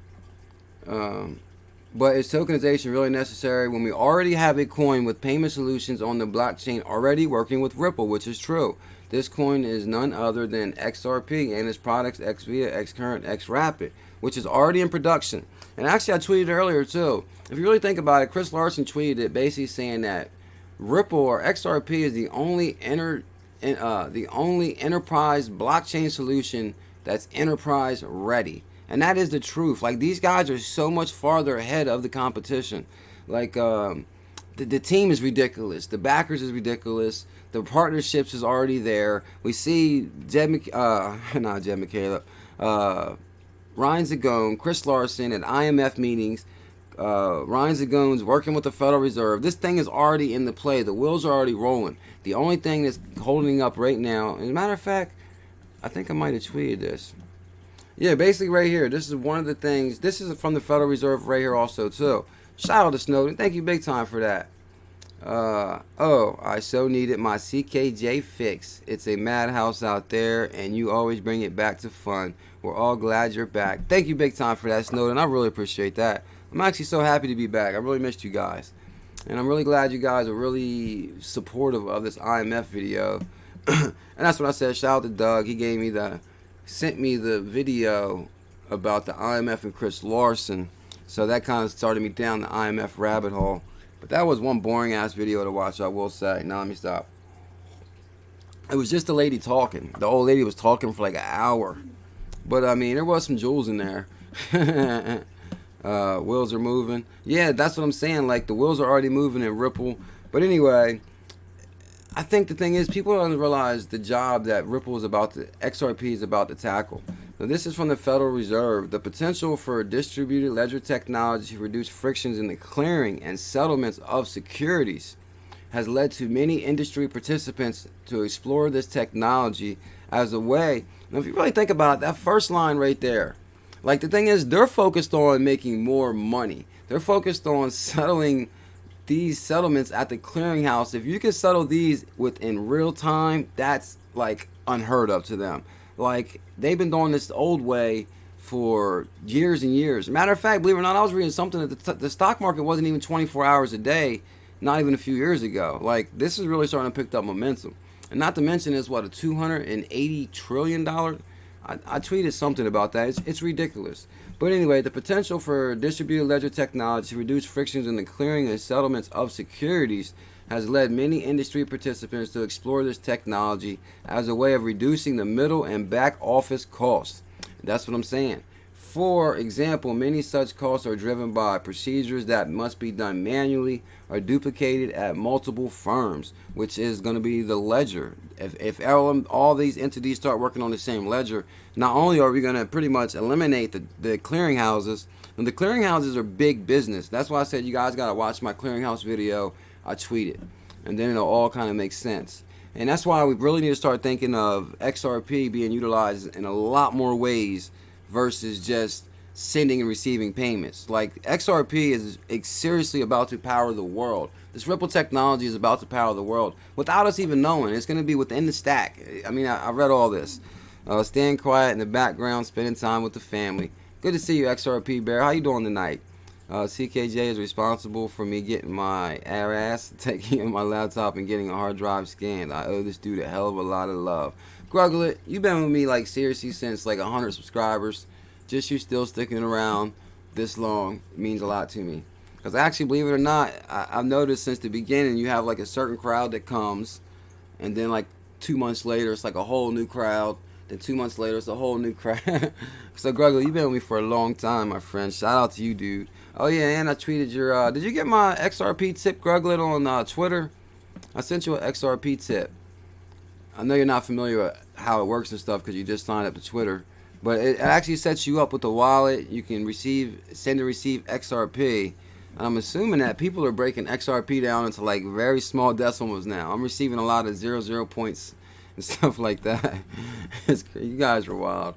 [SPEAKER 1] But is tokenization really necessary when we already have a coin with payment solutions on the blockchain already working with Ripple, which is true? This coin is none other than XRP and its products XVIA, XCurrent, XRapid, which is already in production. And actually, I tweeted earlier too. If you really think about it, Chris Larsen tweeted it, basically saying that Ripple or XRP is the only enterprise blockchain solution that's enterprise ready. And that is the truth. Like, these guys are so much farther ahead of the competition. Like, the team is ridiculous. The backers is ridiculous. The partnerships is already there. We see Jed McCaleb, Ryan Zagone, Chris Larsen at IMF meetings. Ryan Zagone's working with the Federal Reserve. This thing is already in the play. The wheels are already rolling. The only thing that's holding up right now, as a matter of fact, I think I might have tweeted this. Yeah, basically right here. This is one of the things. This is from the Federal Reserve right here also too. Shout out to Snowden. Thank you big time for that. I so needed my CKJ fix. It's a madhouse out there, and you always bring it back to fun. We're all glad you're back. Thank you big time for that, Snowden. I really appreciate that. I'm actually so happy to be back. I really missed you guys. And I'm really glad you guys are really supportive of this IMF video. And that's what I said. Shout out to Doug. He sent me the video about the IMF and Chris Larsen. So that kind of started me down the IMF rabbit hole. But that was one boring ass video to watch, I will say. Now let me stop. It was just a lady talking. The old lady was talking for like an hour. But I mean, there was some jewels in there. Wheels are moving. Yeah, that's what I'm saying. Like, the wheels are already moving in Ripple. But anyway, I think the thing is, people don't realize the job that Ripple is about to, XRP is about to tackle. Now, this is from the Federal Reserve. The potential for distributed ledger technology to reduce frictions in the clearing and settlements of securities has led to many industry participants to explore this technology as a way. Now, if you really think about it, that first line right there, like, the thing is, they're focused on making more money. They're focused on settling these settlements at the clearinghouse. If you can settle these within real time, that's like unheard of to them. Like, they've been doing this the old way for years and years. Matter of fact, believe it or not, I was reading something that the stock market wasn't even 24 hours a day, not even a few years ago. Like, this is really starting to pick up momentum. And not to mention, it's what, a $280 trillion? I tweeted something about that. It's ridiculous. But anyway, the potential for distributed ledger technology to reduce frictions in the clearing and settlements of securities has led many industry participants to explore this technology as a way of reducing the middle and back office costs. That's what I'm saying. For example, many such costs are driven by procedures that must be done manually or duplicated at multiple firms, which is going to be the ledger. If all these entities start working on the same ledger, not only are we going to pretty much eliminate the clearinghouses, and the clearinghouses are big business. That's why I said you guys got to watch my clearinghouse video. I tweeted, and then it'll all kind of make sense. And that's why we really need to start thinking of XRP being utilized in a lot more ways versus just sending and receiving payments. Like, XRP is seriously about to power the world. This Ripple technology is about to power the world without us even knowing. It's going to be within the stack. I mean, I read all this. Staying quiet in the background, spending time with the family. Good to see you, XRP Bear. How you doing tonight? CKJ is responsible for me getting my ass, taking my laptop and getting a hard drive scanned. I owe this dude a hell of a lot of love. Grugglet, you've been with me like seriously since like 100 subscribers. Just you still sticking around this long means a lot to me. Because actually, believe it or not, I've noticed since the beginning you have like a certain crowd that comes, and then like 2 months later it's like a whole new crowd. Then 2 months later it's a whole new crowd. So Grugglet, you've been with me for a long time, my friend. Shout out to you, dude. Oh yeah, and I tweeted your, did you get my XRP tip, Grugglet, on Twitter? I sent you an XRP tip. I know you're not familiar with how it works and stuff because you just signed up to Twitter, but it actually sets you up with a wallet. You can send and receive XRP, and I'm assuming that people are breaking XRP down into like very small decimals now. I'm receiving a lot of 00 points and stuff like that. You guys are wild.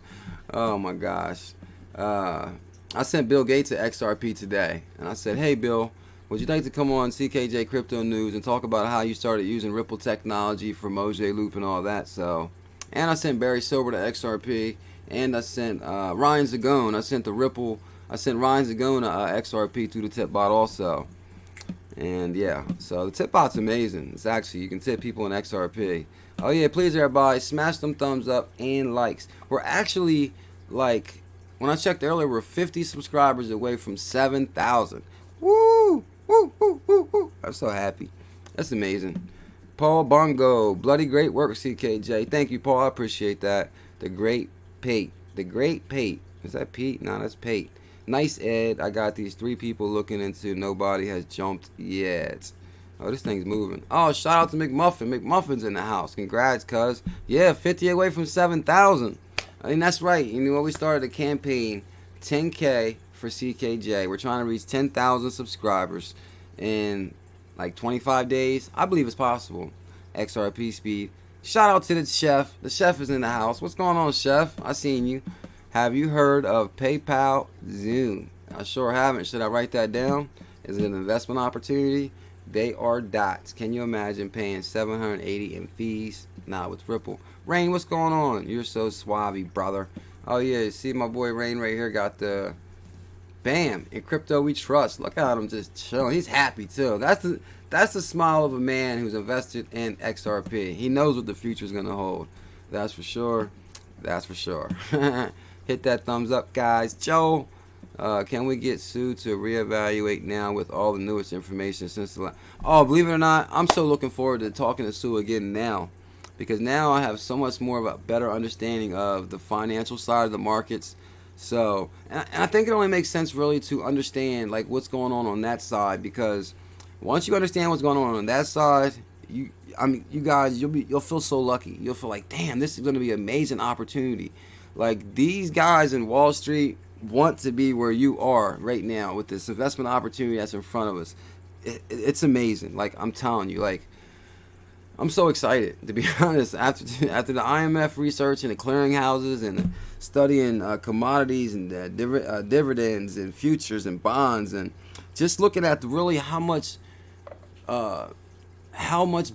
[SPEAKER 1] Oh my gosh. I sent Bill Gates an XRP today, and I said, hey Bill, would you like to come on CKJ Crypto News and talk about how you started using Ripple technology for Moj Loop and all that? So, and I sent Barry Silver to XRP, and I sent Ryan Zagone. I sent Ryan Zagone XRP through the tip bot also. And yeah, so the tip bot's amazing. It's actually, you can tip people in XRP. Oh yeah, please everybody, smash them thumbs up and likes. We're actually like, when I checked earlier, we're 50 subscribers away from 7,000. Woo! Woo! Woo! Woo! Woo! I'm so happy. That's amazing. Paul Bongo, bloody great work, CKJ. Thank you, Paul. I appreciate that. The Great Pate. The Great Pate. Is that Pete? No, that's Pate. Nice, Ed. I got these 3 people looking into nobody has jumped yet. Oh, this thing's moving. Oh, shout out to McMuffin. McMuffin's in the house. Congrats, cuz. Yeah, 50 away from 7,000. I mean, that's right. You know, we started a campaign, 10K for CKJ. We're trying to reach 10,000 subscribers in like 25 days. I believe it's possible. XRP speed. Shout out to the chef. The chef is in the house. What's going on, chef? I seen you. Have you heard of PayPal Zoom? I sure haven't. Should I write that down? Is it an investment opportunity? They are dots. Can you imagine paying $780 in fees? Nah, with Ripple. Rain, what's going on? You're so suave, brother. Oh yeah, see my boy Rain right here got the bam. In crypto we trust. Look at him just chilling. He's happy too. That's the smile of a man who's invested in XRP. He knows what the future is gonna hold. That's for sure. That's for sure. Hit that thumbs up, guys. Joe, can we get Sue to reevaluate now with all the newest information since the last? Oh, believe it or not, I'm so looking forward to talking to Sue again now, because now I have so much more of a better understanding of the financial side of the markets. So, and I think it only makes sense really to understand like what's going on that side, because once you understand what's going on that side, you guys, you'll feel so lucky. You'll feel like, damn, this is going to be an amazing opportunity. Like, these guys in Wall Street want to be where you are right now with this investment opportunity that's in front of us. It's amazing. Like, I'm telling you, like, I'm so excited, to be honest, after the IMF research and the clearinghouses and studying commodities and dividends and futures and bonds, and just looking at really how much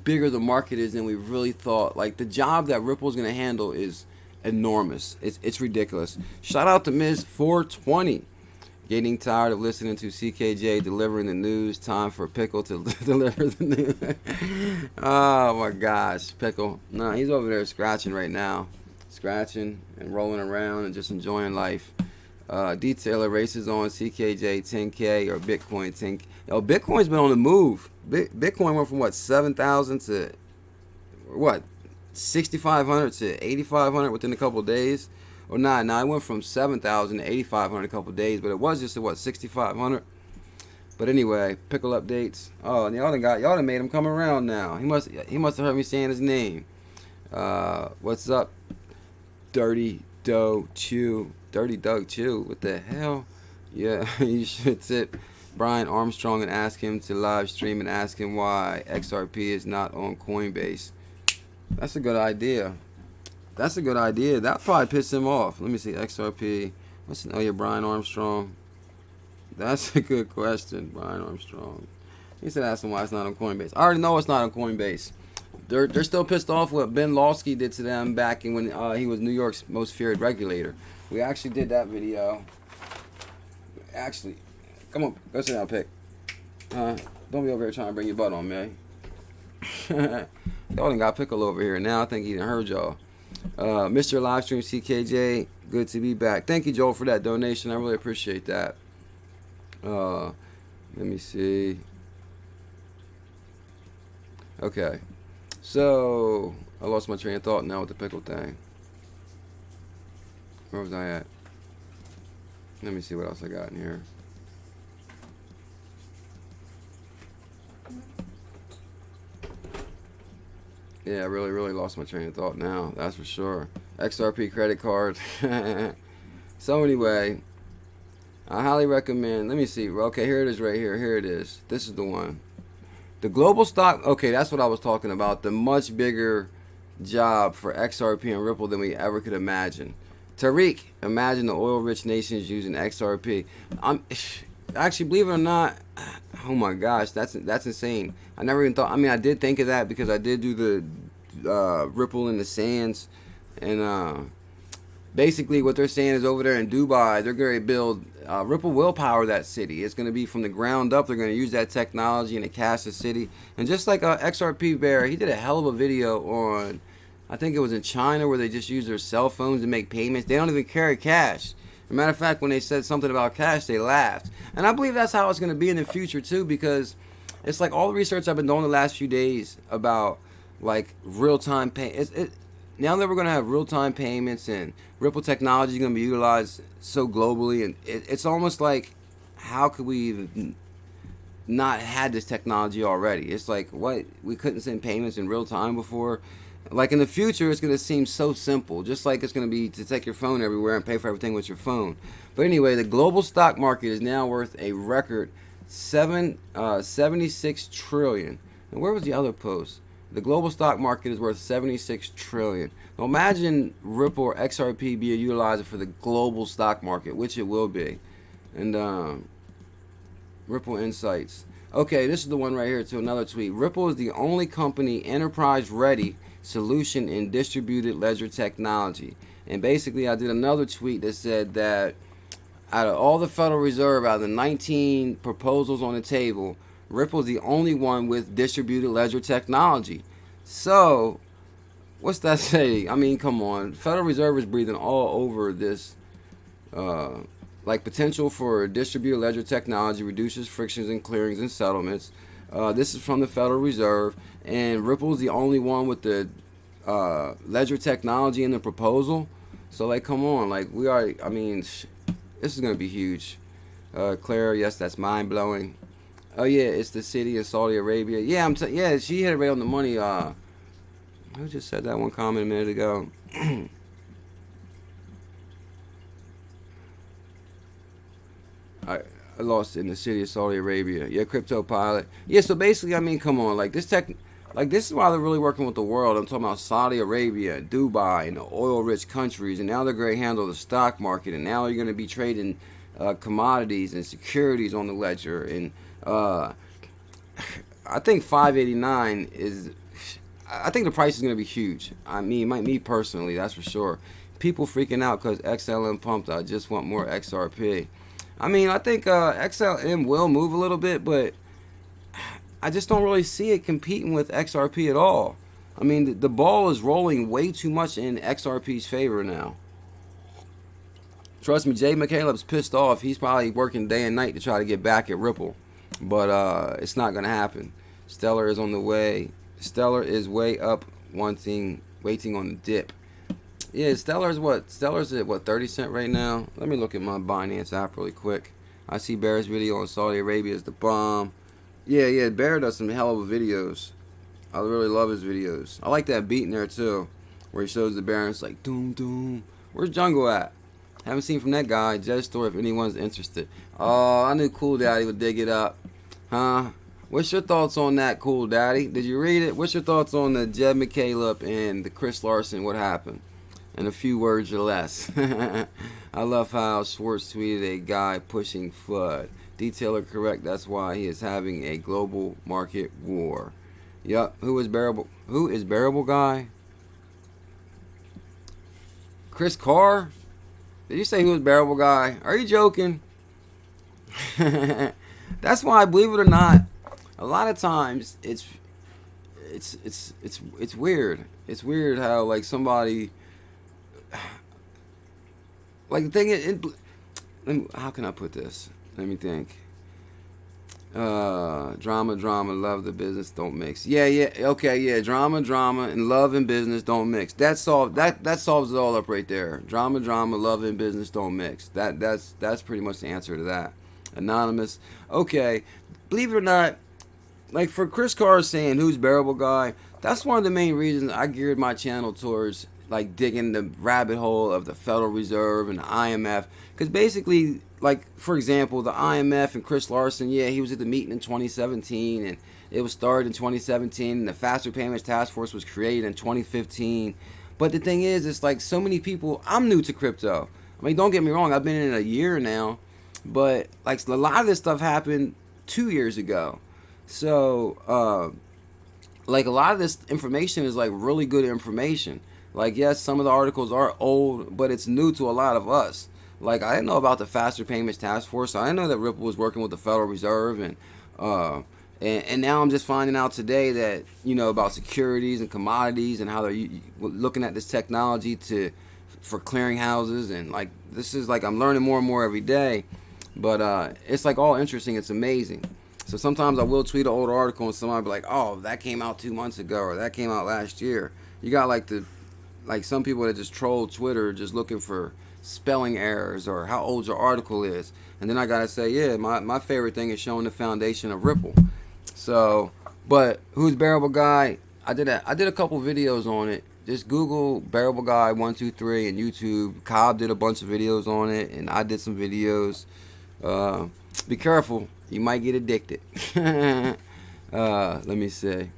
[SPEAKER 1] bigger the market is than we really thought. Like, the job that Ripple's going to handle is enormous. It's ridiculous. Shout out to Ms. 420. Getting tired of listening to CKJ delivering the news. Time for Pickle to deliver the news. Oh my gosh, Pickle. No, he's over there scratching right now. Scratching and rolling around and just enjoying life. Detailer races on CKJ 10K or Bitcoin 10K. Yo, Bitcoin's been on the move. Bitcoin went from what, 7,000 to what, 6,500 to 8,500 within a couple of days. Or not, it went from 7,000 to 8,500 a couple of days, but it was just at what, 6,500. But anyway, Pickle updates. Oh, and y'all done made him come around now. He must have heard me saying his name. What's up, Dirty Doug Chew? Dirty Doug Chew. What the hell? Yeah, you should tip Brian Armstrong and ask him to live stream and ask him why XRP is not on Coinbase. That's a good idea. That's a good idea. That probably pissed him off. Let me see. XRP. Oh, yeah, Brian Armstrong. That's a good question, Brian Armstrong. He said ask him why it's not on Coinbase. I already know it's not on Coinbase. They're still pissed off what Ben Lawsky did to them back in when he was New York's most feared regulator. We actually did that video. Actually, come on, go sit down, Pick. Don't be over here trying to bring your butt on, man. Y'all done got Pickle over here. Now I think he done heard y'all. Mr. Livestream CKJ, good to be back. Thank you, Joel, for that donation. I really appreciate that. Let me see. Okay. So, I lost my train of thought now with the Pickle thing. Where was I at? Let me see what else I got in here. Yeah, I really lost my train of thought now. That's for sure. XRP credit card. So anyway, I highly recommend. Let me see. Okay, here it is right here. Here it is. This is the one. The global stock. Okay, that's what I was talking about. The much bigger job for XRP and Ripple than we ever could imagine. Tariq, imagine the oil-rich nations using XRP. Actually, believe it or not, oh my gosh, that's insane. I never even thought. I mean, I did think of that because I did do the Ripple in the sands, and basically what they're saying is over there in Dubai, they're going to build Ripple will power that city. It's going to be from the ground up. They're going to use that technology and to cash the city. And just like XRP Bear, he did a hell of a video on, I think it was in China, where they just use their cell phones to make payments. They don't even carry cash. As a matter of fact, when they said something about cash, they laughed. And I believe that's how it's going to be in the future too, because it's like all the research I've been doing the last few days about like real-time pay. Now that we're going to have real-time payments and Ripple technology is going to be utilized so globally, and it's almost like, how could we even not had this technology already? It's like, what, we couldn't send payments in real time before? Like in the future, it's going to seem so simple, just like it's going to be to take your phone everywhere and pay for everything with your phone. But anyway, the global stock market is now worth a record 76 trillion. And where was the other post? The global stock market is worth 76 trillion. Now imagine Ripple or XRP being utilized for the global stock market, which it will be. And Ripple Insights. Okay, this is the one right here to another tweet. Ripple is the only company enterprise ready solution in distributed ledger technology. And basically I did another tweet that said that out of all the Federal Reserve, out of the 19 proposals on the table, Ripple is the only one with distributed ledger technology. So what's that say? I mean, come on. Federal Reserve is breathing all over this like potential for distributed ledger technology reduces frictions in clearings and settlements. This is from the Federal Reserve, and Ripple is the only one with the ledger technology in the proposal. So like, come on, like we are. I mean, this is gonna be huge. Claire, yes, that's mind blowing. Oh yeah, it's the city in Saudi Arabia. Yeah, yeah, she hit it right on the money. Who just said that one comment a minute ago? I lost in the city of Saudi Arabia. Yeah, crypto pilot. Yeah, so basically, I mean, come on, like this is why they're really working with the world. I'm talking about Saudi Arabia, Dubai, and the oil-rich countries, and now they're going to handle the stock market, and now you're going to be trading commodities and securities on the ledger, and I think 589 is. I think the price is going to be huge. I mean, me personally, that's for sure. People freaking out because XLM pumped. I just want more XRP. I mean, I think XLM will move a little bit, but I just don't really see it competing with XRP at all. I mean, the ball is rolling way too much in XRP's favor now. Trust me, Jed McCaleb's pissed off. He's probably working day and night to try to get back at Ripple, but it's not going to happen. Stellar is on the way. Stellar is way up, waiting on the dip. Yeah, Stellar's what? Stellar's at what, 30 cents right now? Let me look at my Binance app really quick. I see Bear's video on Saudi Arabia is the bomb. Yeah, Bear does some hell of videos. I really love his videos. I like that beat in there too, where he shows the bear and it's like doom doom. Where's Jungle at? Haven't seen from that guy. Jed Store if anyone's interested. Oh, I knew Cool Daddy would dig it up. Huh? What's your thoughts on that, Cool Daddy? Did you read it? What's your thoughts on the Jed McCaleb and the Chris Larsen? What happened? In a few words or less. I love how Schwartz tweeted a guy pushing FUD. Detailer correct. That's why he is having a global market war. Yup. Who is bearable? Who is bearable guy? Chris Carr? Did you say who is bearable guy? Are you joking? That's why, believe it or not, a lot of times it's weird. It's weird how like somebody. Like the thing is, how can I put this? Let me think. Drama, love the business don't mix. Yeah, okay, yeah. Drama, and love and business don't mix. That solves it all up right there. Drama, love and business don't mix. That's pretty much the answer to that. Anonymous. Okay, believe it or not, like for Chris Carr saying who's bearable guy, that's one of the main reasons I geared my channel towards like digging the rabbit hole of the Federal Reserve and the IMF, because basically, like for example, the IMF and Chris Larsen, yeah, he was at the meeting in 2017, and it was started in 2017, and the Faster Payments Task Force was created in 2015. But the thing is, it's like so many people. I'm new to crypto. I mean, don't get me wrong, I've been in it a year now, but like a lot of this stuff happened 2 years ago. So, like a lot of this information is like really good information. Like, yes, some of the articles are old, but it's new to a lot of us. Like, I didn't know about the Faster Payments Task Force. I didn't know that Ripple was working with the Federal Reserve, and now I'm just finding out today that, you know, about securities and commodities and how they're looking at this technology for clearinghouses, and like this is like I'm learning more and more every day. But it's like all interesting. It's amazing. So sometimes I will tweet an old article and somebody will be like, "Oh, that came out 2 months ago," or "That came out last year." You got like some people that just troll Twitter just looking for spelling errors or how old your article is. And then I gotta say, yeah, my favorite thing is showing the foundation of Ripple. So, but who's bearable guy? I did a couple videos on it. Just Google bearable guy 123 and YouTube. Cobb did a bunch of videos on it, and I did some videos. Be careful, you might get addicted. Let me see.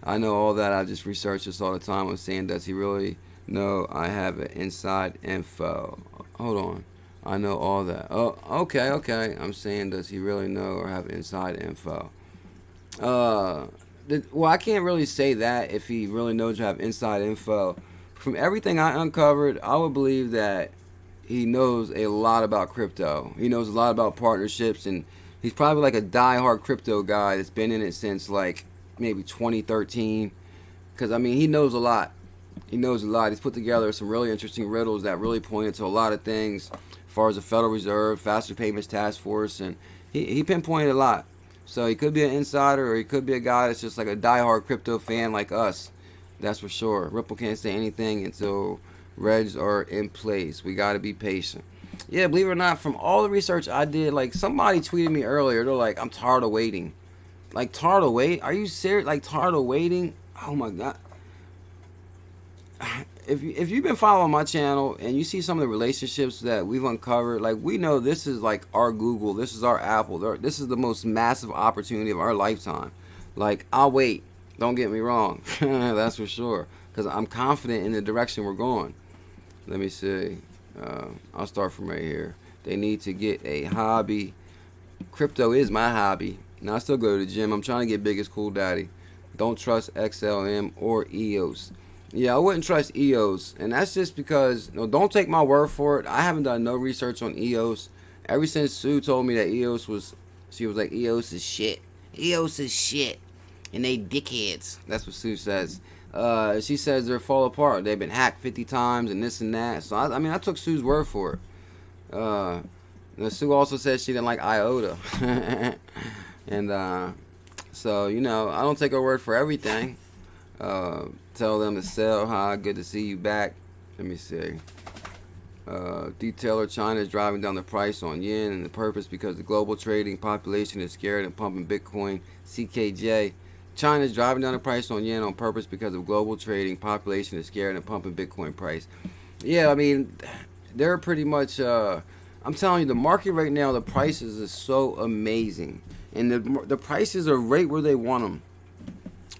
[SPEAKER 1] I know all that. I just research this all the time. I'm saying, does he really know I have an inside info? Hold on. I know all that. Oh, okay. I'm saying, does he really know or have inside info? Well, I can't really say that if he really knows you have inside info. From everything I uncovered, I would believe that he knows a lot about crypto. He knows a lot about partnerships, and he's probably like a die-hard crypto guy that's been in it since like maybe 2013. Because, I mean, he knows a lot. He's put together some really interesting riddles that really pointed to a lot of things as far as the Federal Reserve, Faster Payments Task Force, and he pinpointed a lot. So he could be an insider, or he could be a guy that's just like a die-hard crypto fan like us. That's for sure. Ripple can't say anything until Regs are in place. We got to be patient. Yeah, believe it or not, from all the research I did, like somebody tweeted me earlier, they're like, I'm tired of waiting. Like, tired of wait? Are you serious? Like, tired of waiting? Oh my God. If you've been following my channel and you see some of the relationships that we've uncovered, like, we know this is like our Google, this is our Apple, this is the most massive opportunity of our lifetime. Like, I'll wait. Don't get me wrong. That's for sure. Because I'm confident in the direction we're going. Let me see. I'll start from right here. They need to get a hobby. Crypto is my hobby. Now, I still go to the gym. I'm trying to get big as Cool Daddy. Don't trust XLM or EOS. Yeah, I wouldn't trust EOS. And that's just because, don't take my word for it. I haven't done no research on EOS. Ever since Sue told me that EOS was, she was like, EOS is shit. EOS is shit. And they dickheads. That's what Sue says. She says they're fall apart. They've been hacked 50 times and this and that. So, I mean, I took Sue's word for it. Sue also said she didn't like IOTA. And so, I don't take her word for everything. Tell them to sell. Hi, good to see you back. Let me see. Detailer, China is driving down the price on yen and the purpose because the global trading population is scared and pumping Bitcoin. CKJ. China is driving down the price on yen on purpose because of global trading population is scared and pumping Bitcoin price. Yeah, I mean, they're pretty much, I'm telling you, the market right now, the prices is so amazing. And the prices are right where they want them.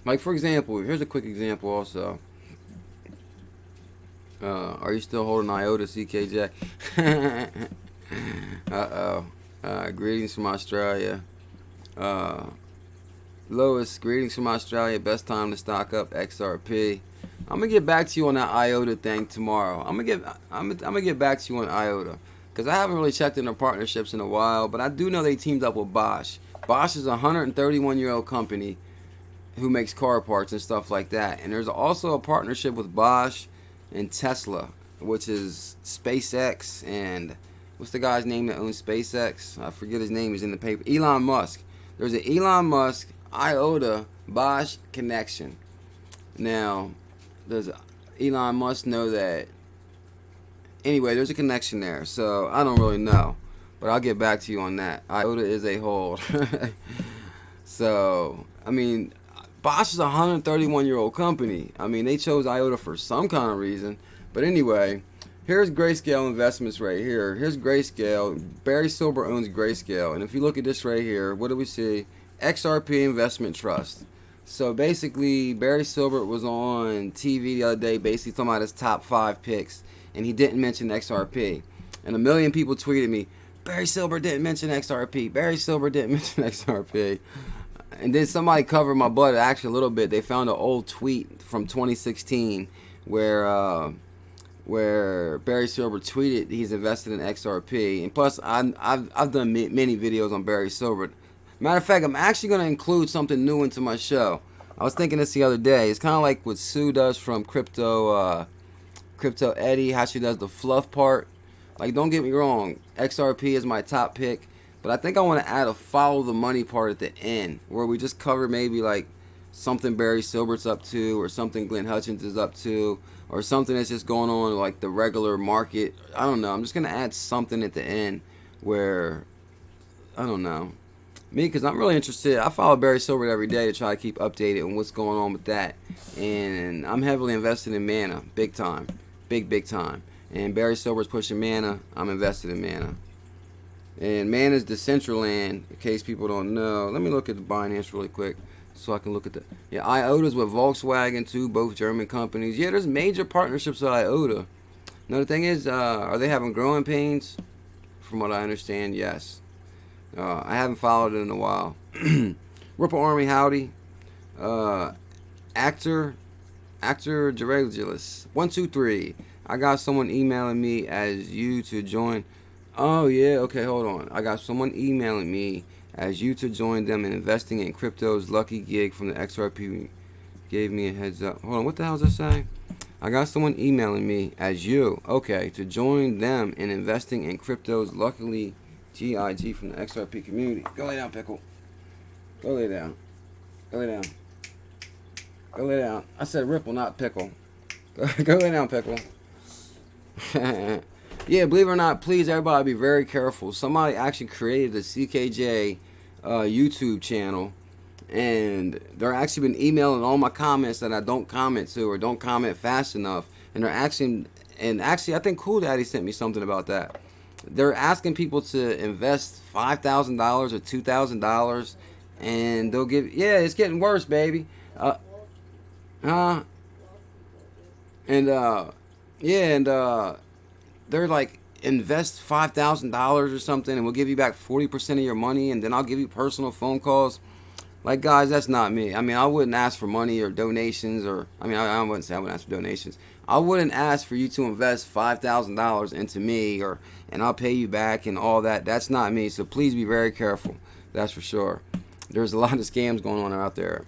[SPEAKER 1] Like, for example, here's a quick example also. Are you still holding IOTA, CKJ? Uh-oh. Greetings from Australia. Lois, greetings from Australia. Best time to stock up XRP. I'm gonna get back to you on that IOTA thing tomorrow. I'm gonna get back to you on IOTA because I haven't really checked in their partnerships in a while, but I do know they teamed up with Bosch. Bosch is a 131-year-old company who makes car parts and stuff like that. And there's also a partnership with Bosch and Tesla, which is SpaceX and what's the guy's name that owns SpaceX? I forget his name. He's in the paper. Elon Musk. There's an Elon Musk IOTA Bosch connection. Now, does Elon Musk know that? Anyway, there's a connection there. So I don't really know, but I'll get back to you on that. IOTA is a hold. So, I mean, Bosch is a 131-year-old company. I mean, they chose IOTA for some kind of reason. But anyway, here's Grayscale Investments right here. Here's Grayscale. Barry Silbert owns Grayscale. And if you look at this right here, what do we see? XRP Investment Trust. So basically, Barry Silbert was on TV the other day basically talking about his top 5 picks. And he didn't mention XRP. And a million people tweeted me, Barry Silbert didn't mention XRP. Barry Silbert didn't mention XRP. And then somebody covered my butt actually a little bit. They found an old tweet from 2016 where Barry Silbert tweeted he's invested in XRP. And plus, I've done many videos on Barry Silbert. Matter of fact, I'm actually going to include something new into my show. I was thinking this the other day. It's kind of like what Sue does from Crypto Eddie, how she does the fluff part. Like, don't get me wrong, XRP is my top pick. But I think I want to add a follow the money part at the end where we just cover maybe like something Barry Silbert's up to or something Glenn Hutchins is up to or something that's just going on like the regular market. I don't know. I'm just going to add something at the end where, I don't know. Me, because I'm really interested. I follow Barry Silbert every day to try to keep updated on what's going on with that. And I'm heavily invested in Mana. Big time. Big time. And Barry Silbert's pushing Mana. I'm invested in Mana. And Mana's Decentraland, in case people don't know. Let me look at the Binance really quick so I can look at the... Yeah, IOTA's with Volkswagen too, both German companies. Yeah, there's major partnerships with IOTA. Now the thing is, are they having growing pains? From what I understand, yes. I haven't followed it in a while. Ripple Army, howdy. Actor Geregulus. 123. I got someone emailing me as you to join... Oh, yeah, okay, hold on. I got someone emailing me as you to join them in investing in crypto's lucky gig from the XRP. Gave me a heads up. Hold on, what the hell does that say? I got someone emailing me as you, okay, to join them in investing in crypto's luckily GIG from the XRP community. Go lay down, Pickle. Go lay down. Go lay down. Go lay down. I said Ripple, not Pickle. Go lay down, Pickle. Yeah, believe it or not, please, everybody be very careful. Somebody actually created a CKJ YouTube channel, and they're actually been emailing all my comments that I don't comment to or don't comment fast enough. And they're actually, I think Cool Daddy sent me something about that. They're asking people to invest $5,000 or $2,000, and they'll give. Yeah, it's getting worse, baby. Uh, and yeah, and they're like, invest $5,000 or something, and we'll give you back 40% of your money, and then I'll give you personal phone calls. Like, guys, that's not me. I mean, I wouldn't ask for money or donations, or I mean, I wouldn't say I wouldn't ask for donations. I wouldn't ask for you to invest $5,000 into me, or and I'll pay you back and all that. That's not me. So please be very careful. That's for sure. There's a lot of scams going on out there.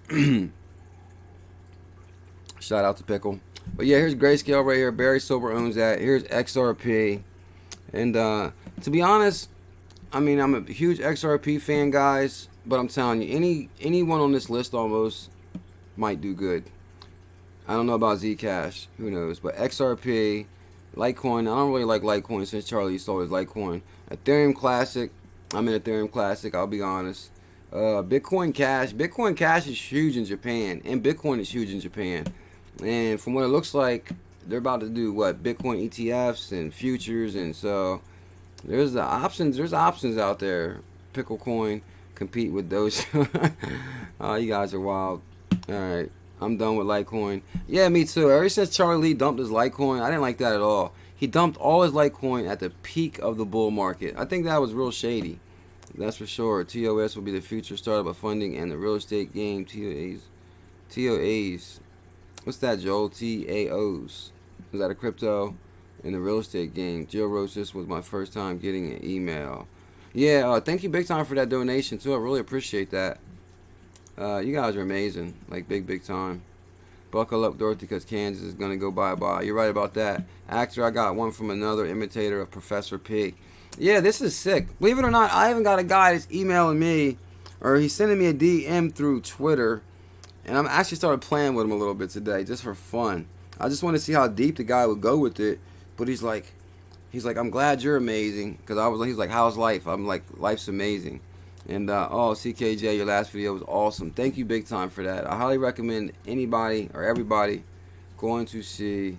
[SPEAKER 1] Shout out to Pickle. But yeah, here's Grayscale right here. Barry Silver owns that. Here's XRP. And to be honest, I mean, I'm a huge XRP fan, guys. But I'm telling you, anyone on this list almost might do good. I don't know about Zcash. Who knows? But XRP, Litecoin. I don't really like Litecoin since Charlie used to always Litecoin. Ethereum Classic. I'm in Ethereum Classic, I'll be honest. Bitcoin Cash. Bitcoin Cash is huge in Japan. And Bitcoin is huge in Japan. And from what it looks like, they're about to do what? Bitcoin ETFs and futures. And so there's the options. There's options out there. Pickle Coin. Compete with those. Oh, you guys are wild. Alright. I'm done with Litecoin. Yeah, me too. Ever since Charlie Lee dumped his Litecoin, I didn't like that at all. He dumped all his Litecoin at the peak of the bull market. I think that was real shady. That's for sure. TOS will be the future startup of funding and the real estate game. TOAs. What's that, Joel? TAOs. Is that a crypto? In the real estate game. Jill wrote, this was my first time getting an email. Yeah, thank you big time for that donation too. I really appreciate that. You guys are amazing. Like big time. Buckle up, Dorothy, because Kansas is gonna go bye-bye. You're right about that. Actor, I got one from another imitator of Professor Pig. Yeah, this is sick. Believe it or not, I even got a guy that's emailing me, or he's sending me a DM through Twitter, and I'm actually started playing with him a little bit today, just for fun. I just want to see how deep the guy would go with it. But he's like, I'm glad you're amazing. Because he's like, how's life? I'm like, life's amazing. And, oh, CKJ, your last video was awesome. Thank you big time for that. I highly recommend anybody or everybody going to see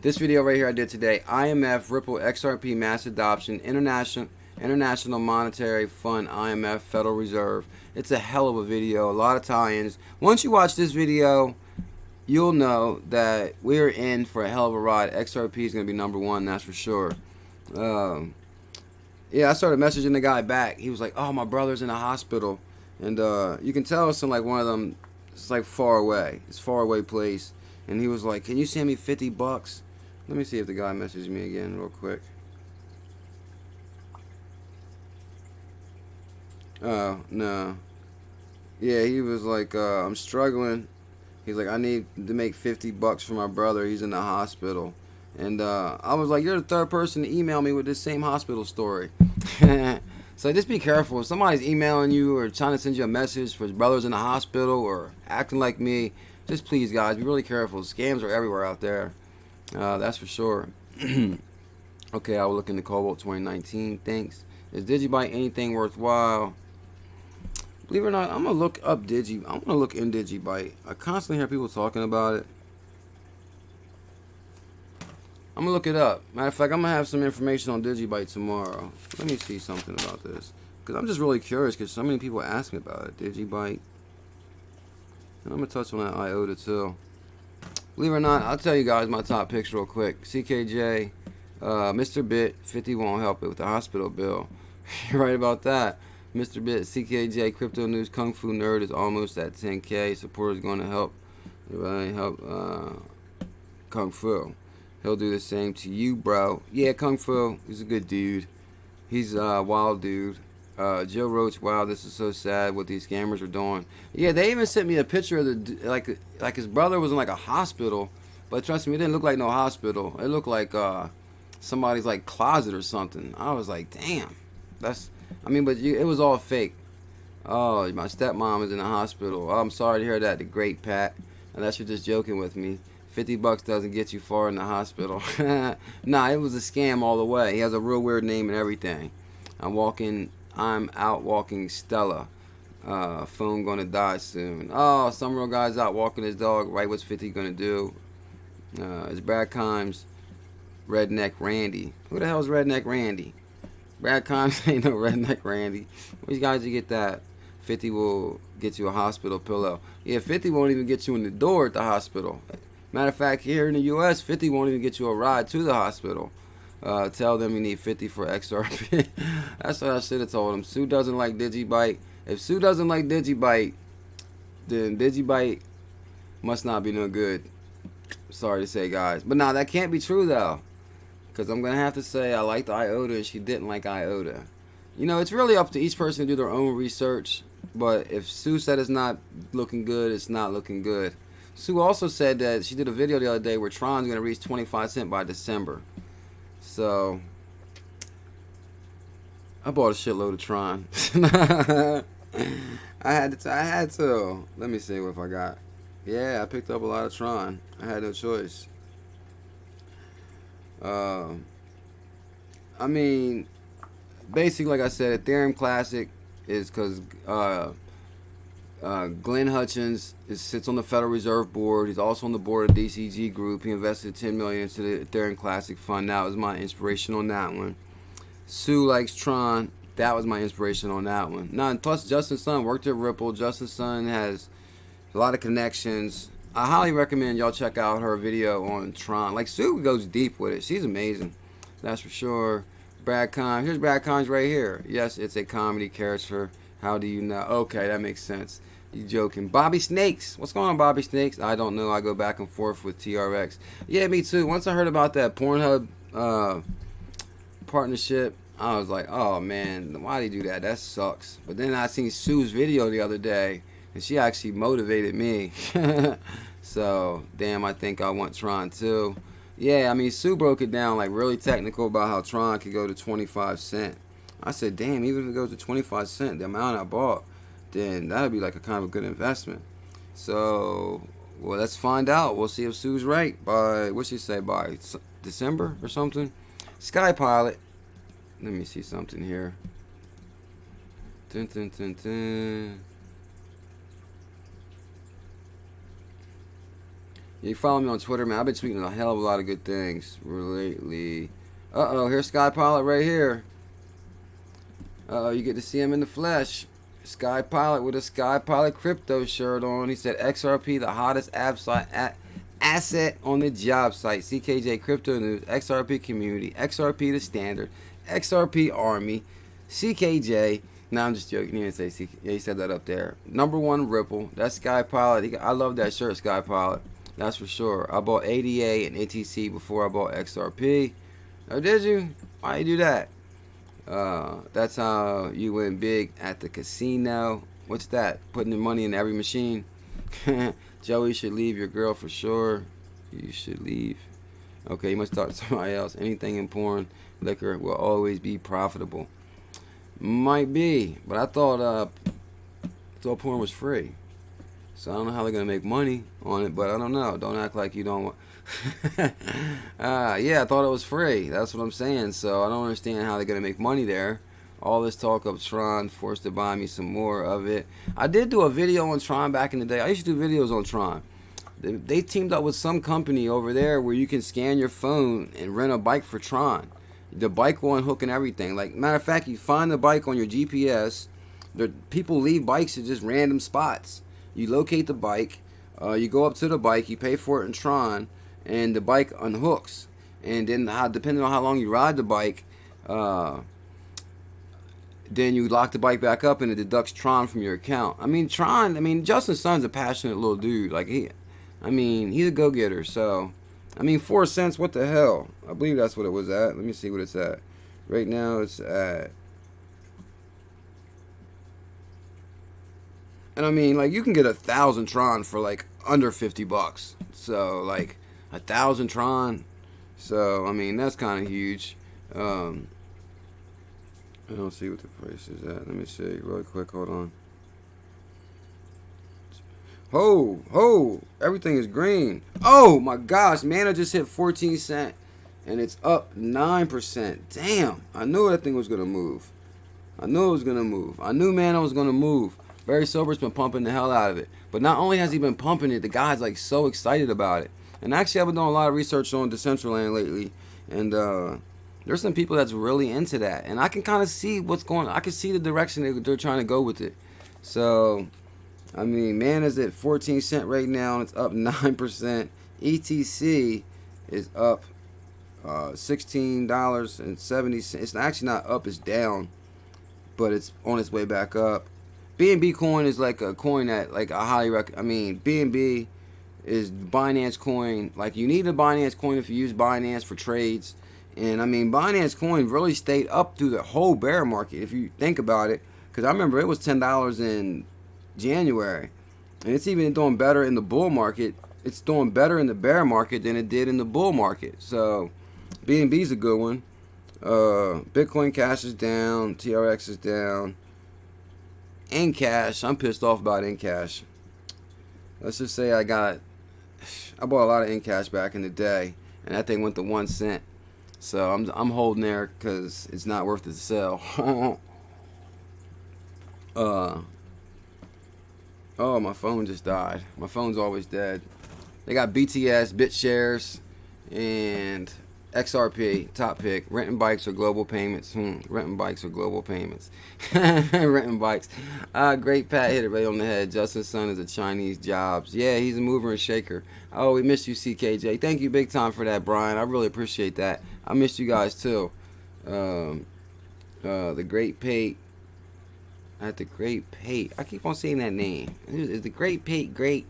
[SPEAKER 1] this video right here I did today. IMF, Ripple, XRP, mass adoption, International Monetary Fund, IMF, Federal Reserve. It's a hell of a video. A lot of tie-ins. Once you watch this video, you'll know that we're in for a hell of a ride. XRP is going to be #1, that's for sure. Yeah, I started messaging the guy back. He was like, oh, my brother's in a hospital. And you can tell it's in like one of them, it's like far away. It's a far away place. And he was like, can you send me $50? Let me see if the guy messaged me again real quick. Oh, no. Yeah, he was like, I'm struggling. He's like, I need to make $50 for my brother. He's in the hospital. And I was like, you're the third person to email me with this same hospital story. So just be careful. If somebody's emailing you or trying to send you a message for his brother's in the hospital or acting like me, just please, guys, be really careful. Scams are everywhere out there. That's for sure. Okay, I will look into Cobalt 2019. Thanks. Is Digibyte anything worthwhile? Believe it or not, I'm gonna look up I'm gonna look in Digibyte. I constantly hear people talking about it. I'm gonna look it up. Matter of fact, I'm gonna have some information on Digibyte tomorrow. Let me see something about this, because I'm just really curious, because so many people ask me about it. Digibyte. And I'm gonna touch on that IOTA too. Believe it or not, I'll tell you guys my top picks real quick. CKJ, Mr. Bit, 50 won't help it with the hospital bill. You're right about that. Mr. Bit, CKJ Crypto News, Kung Fu Nerd is almost at 10K. Support is going to help. Kung Fu. He'll do the same to you, bro. Yeah, Kung Fu, he's a good dude. He's a wild dude. Joe Roach, wow, this is so sad what these scammers are doing. Yeah, they even sent me a picture of the like his brother was in like a hospital, but trust me, it didn't look like no hospital. It looked like somebody's like closet or something. I was like, damn, but it was all fake. Oh, my stepmom is in the hospital. Oh, I'm sorry to hear that. The great Pat, unless you're just joking with me. $50 doesn't get you far in the hospital. Nah, it was a scam all the way. He has a real weird name and everything. I'm out walking Stella. Phone gonna die soon. Oh, some real guy's out walking his dog. Right, what's 50 gonna do? It's Brad Kimes, Redneck Randy. Who the hell is Redneck Randy? Brad Kimes ain't no Redneck Randy. Which guys you get that? 50 will get you a hospital pillow. Yeah, 50 won't even get you in the door at the hospital. Matter of fact, here in the U.S., 50 won't even get you a ride to the hospital. Tell them you need 50 for XRP. That's what I should have told him. Sue doesn't like DigiByte. If Sue doesn't like DigiByte, then DigiByte must not be no good. Sorry to say, guys. But nah, that can't be true, though. Because I'm going to have to say I liked IOTA and she didn't like IOTA. You know, it's really up to each person to do their own research. But if Sue said it's not looking good, it's not looking good. Sue also said that she did a video the other day where Tron's going to reach 25 cents by December. So, I bought a shitload of Tron. I had to. Let me see what I got. Yeah, I picked up a lot of Tron. I had no choice. I mean, basically, like I said, Ethereum Classic is because Glenn Hutchins sits on the Federal Reserve Board. He's also on the board of DCG Group. He invested $10 million into the Ethereum Classic Fund. That was my inspiration on that one. Sue likes Tron. That was my inspiration on that one. Now, and plus, Justin's son worked at Ripple. Justin's son has a lot of connections. I highly recommend y'all check out her video on Tron. Like, Sue goes deep with it. She's amazing. That's for sure. Brad Kimes. Here's Brad Kimes right here. Yes, it's a comedy character. How do you know? Okay, that makes sense. You joking. Bobby Snakes. What's going on, Bobby Snakes? I don't know. I go back and forth with TRX. Yeah, me too. Once I heard about that Pornhub partnership, I was like, oh, man, why do you do that? That sucks. But then I seen Sue's video the other day, and she actually motivated me. So, damn, I think I want Tron too. Yeah, I mean, Sue broke it down like really technical about how Tron could go to 25 cents. I said, damn, even if it goes to 25 cents, the amount I bought, then that would be like a kind of a good investment. So, well, let's find out. We'll see if Sue's right by, what'd she say, by December or something? Sky Pilot. Let me see something here. Dun, dun, dun, dun. You follow me on Twitter, man. I've been tweeting a hell of a lot of good things lately. Uh-oh, here's Sky Pilot right here. Uh-oh, you get to see him in the flesh. Sky Pilot with a Sky Pilot Crypto shirt on. He said XRP, the hottest asset on the job site. CKJ Crypto News, XRP Community, XRP the Standard, XRP Army, CKJ. No, I'm just joking. He didn't say CKJ. Yeah, he said that up there. #1 Ripple. That's Sky Pilot. I love that shirt, Sky Pilot. That's for sure. I bought ADA and ATC before I bought XRP. Oh, did you? Why you do that? That's how you win big at the casino. What's that? Putting the money in every machine. Joey should leave your girl for sure. You should leave. Okay, you must talk to somebody else. Anything in porn, liquor will always be profitable. Might be, but I thought porn was free. So I don't know how they're gonna make money on it, but I don't know. Don't act like you don't want. Yeah, I thought it was free. That's what I'm saying. So I don't understand how they're gonna make money there. All this talk of Tron forced to buy me some more of it. I did do a video on Tron back in the day. I used to do videos on Tron. They teamed up with some company over there where you can scan your phone and rent a bike for Tron. The bike will unhook and everything. Like, matter of fact, you find the bike on your GPS. People leave bikes at just random spots. You locate the bike, you go up to the bike, you pay for it in Tron, and the bike unhooks. And then, depending on how long you ride the bike, then you lock the bike back up and it deducts Tron from your account. I mean, Justin's son's a passionate little dude. Like, he's a go-getter. So, 4 cents, what the hell? I believe that's what it was at. Let me see what it's at. Right now, it's at... And like, you can get 1,000 Tron for like under $50. So like 1,000 Tron. So that's kind of huge. I don't see what the price is at. Let me see really quick. Hold Everything is green. Oh my gosh, Mana just hit 14 cent and it's up 9%. Damn, I knew that thing was gonna move. I knew it was gonna move. I knew Mana was gonna move. Barry Silver's been pumping the hell out of it. But not only has he been pumping it, the guy's like so excited about it. And actually, I've been doing a lot of research on Decentraland lately, and there's some people that's really into that, and I can kind of see what's going on. I can see the direction they're trying to go with it. So, I mean, Mana's at 14 cent right now, and it's up 9%. ETC is up $16.70. It's actually not up, it's down, but it's on its way back up. BNB coin is like a coin that, like, I highly recommend. I mean, BNB is Binance coin. Like, you need a Binance coin if you use Binance for trades. And, I mean, Binance coin really stayed up through the whole bear market, if you think about it. Because I remember it was $10 in January. And it's even doing better in the bull market. It's doing better in the bear market than it did in the bull market. So, BNB is a good one. Bitcoin Cash is down. TRX is down. Encash, I'm pissed off about Encash. Let's just say I bought a lot of Encash back in the day, and that thing went to 1 cent. So I'm holding there because it's not worth it to sell. Oh, my phone just died. My phone's always dead. They got BTS, BitShares, and XRP, top pick. Renting bikes or global payments. Renting bikes or global payments. Renting bikes. Great Pat hit it right on the head. Justin's son is a Chinese Jobs. Yeah, he's a mover and shaker. Oh, we missed you, CKJ. Thank you big time for that, Brian. I really appreciate that. I missed you guys too. The Great Pate. At the Great Pate. I keep on saying that name. Is the Great Pate great?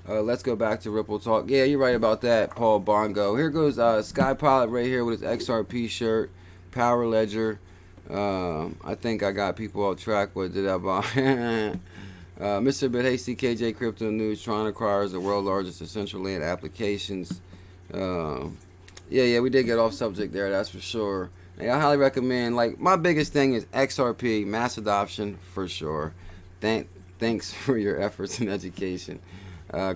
[SPEAKER 1] Let's go back to Ripple Talk. Yeah, you're right about that, Paul Bongo. Here goes Sky Pilot right here with his XRP shirt, Power Ledger. I think I got people off track. What did I buy? Mr. But hey, CKJ Crypto News. Tron acquires the world's largest Decentraland applications. Yeah, we did get off subject there, that's for sure. Hey, I highly recommend, like, my biggest thing is XRP, mass adoption, for sure. Thanks for your efforts in education.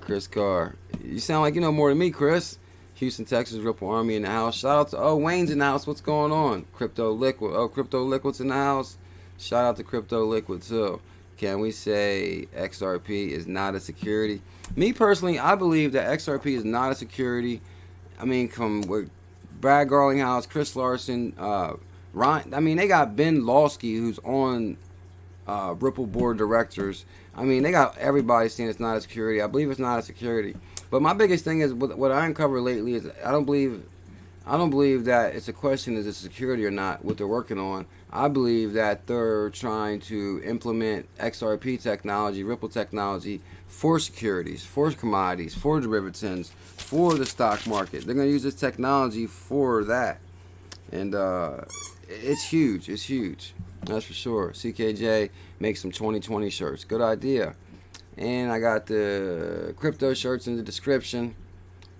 [SPEAKER 1] Chris Carr. You sound like you know more than me, Chris. Houston, Texas, Ripple Army in the house. Shout out to, Wayne's in the house. What's going on? Crypto Liquid. Crypto Liquid's in the house. Shout out to Crypto Liquid, too. Can we say XRP is not a security? Me, personally, I believe that XRP is not a security. I mean, from what Brad Garlinghouse, Chris Larsen, Ryan. I mean, they got Ben Lawsky, who's on Ripple board directors. I mean, they got everybody saying it's not a security. I believe it's not a security. But my biggest thing is what I uncovered lately is I don't believe that it's a question is it security or not, what they're working on. I believe that they're trying to implement XRP technology, Ripple technology for securities, for commodities, for derivatives, for the stock market. They're going to use this technology for that. And it's huge. It's huge. That's for sure. CKJ makes some 2020 shirts. Good idea. And I got the crypto shirts in the description.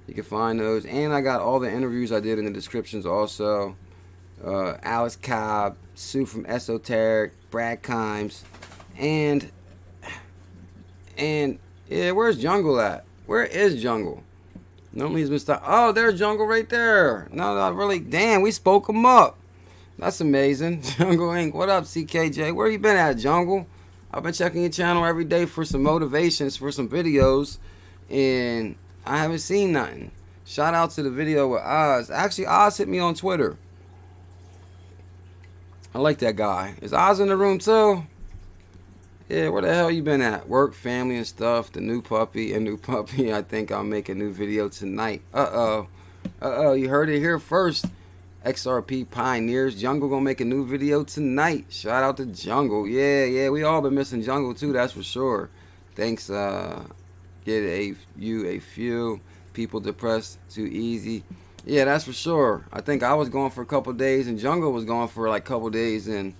[SPEAKER 1] You can find those. And I got all the interviews I did in the descriptions also. Alex Cobb, Sue from Esoteric, Brad Kimes. And yeah, where's Jungle at? Where is Jungle? Normally he's been stopped. Oh, there's Jungle right there. No, really. Damn, we spoke him up. That's amazing. Jungle Inc. What up, CKJ? Where you been at, Jungle? I've been checking your channel every day for some motivations, for some videos, and I haven't seen nothing. Shout out to the video with Oz. Actually, Oz hit me on Twitter. I like that guy. Is Oz in the room too? Yeah, where the hell you been at? Work, family, and stuff. The new puppy. I think I'll make a new video tonight. You heard it here first. XRP Pioneers. Jungle gonna make a new video tonight. Shout out to Jungle. Yeah, we all been missing Jungle too, that's for sure. Thanks, get a few people depressed too easy. Yeah, that's for sure. I think I was gone for a couple days and Jungle was gone for like a couple days and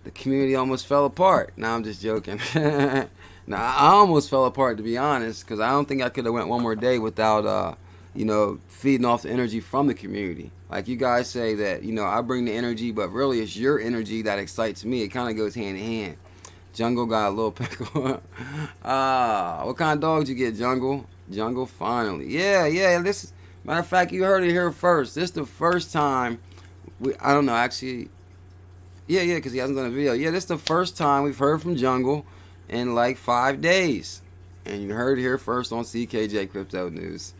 [SPEAKER 1] the community almost fell apart. Nah, I'm just joking. Nah, I almost fell apart, to be honest, because I don't think I could have went one more day without feeding off the energy from the community. Like you guys say that, I bring the energy, but really it's your energy that excites me. It kind of goes hand in hand. Jungle got a little pickle. What kind of dog did you get, Jungle? Jungle, finally. Yeah. This, matter of fact, you heard it here first. This is the first time I don't know, actually. Yeah, because he hasn't done a video. Yeah, this is the first time we've heard from Jungle in like 5 days. And you heard it here first on CKJ Crypto News.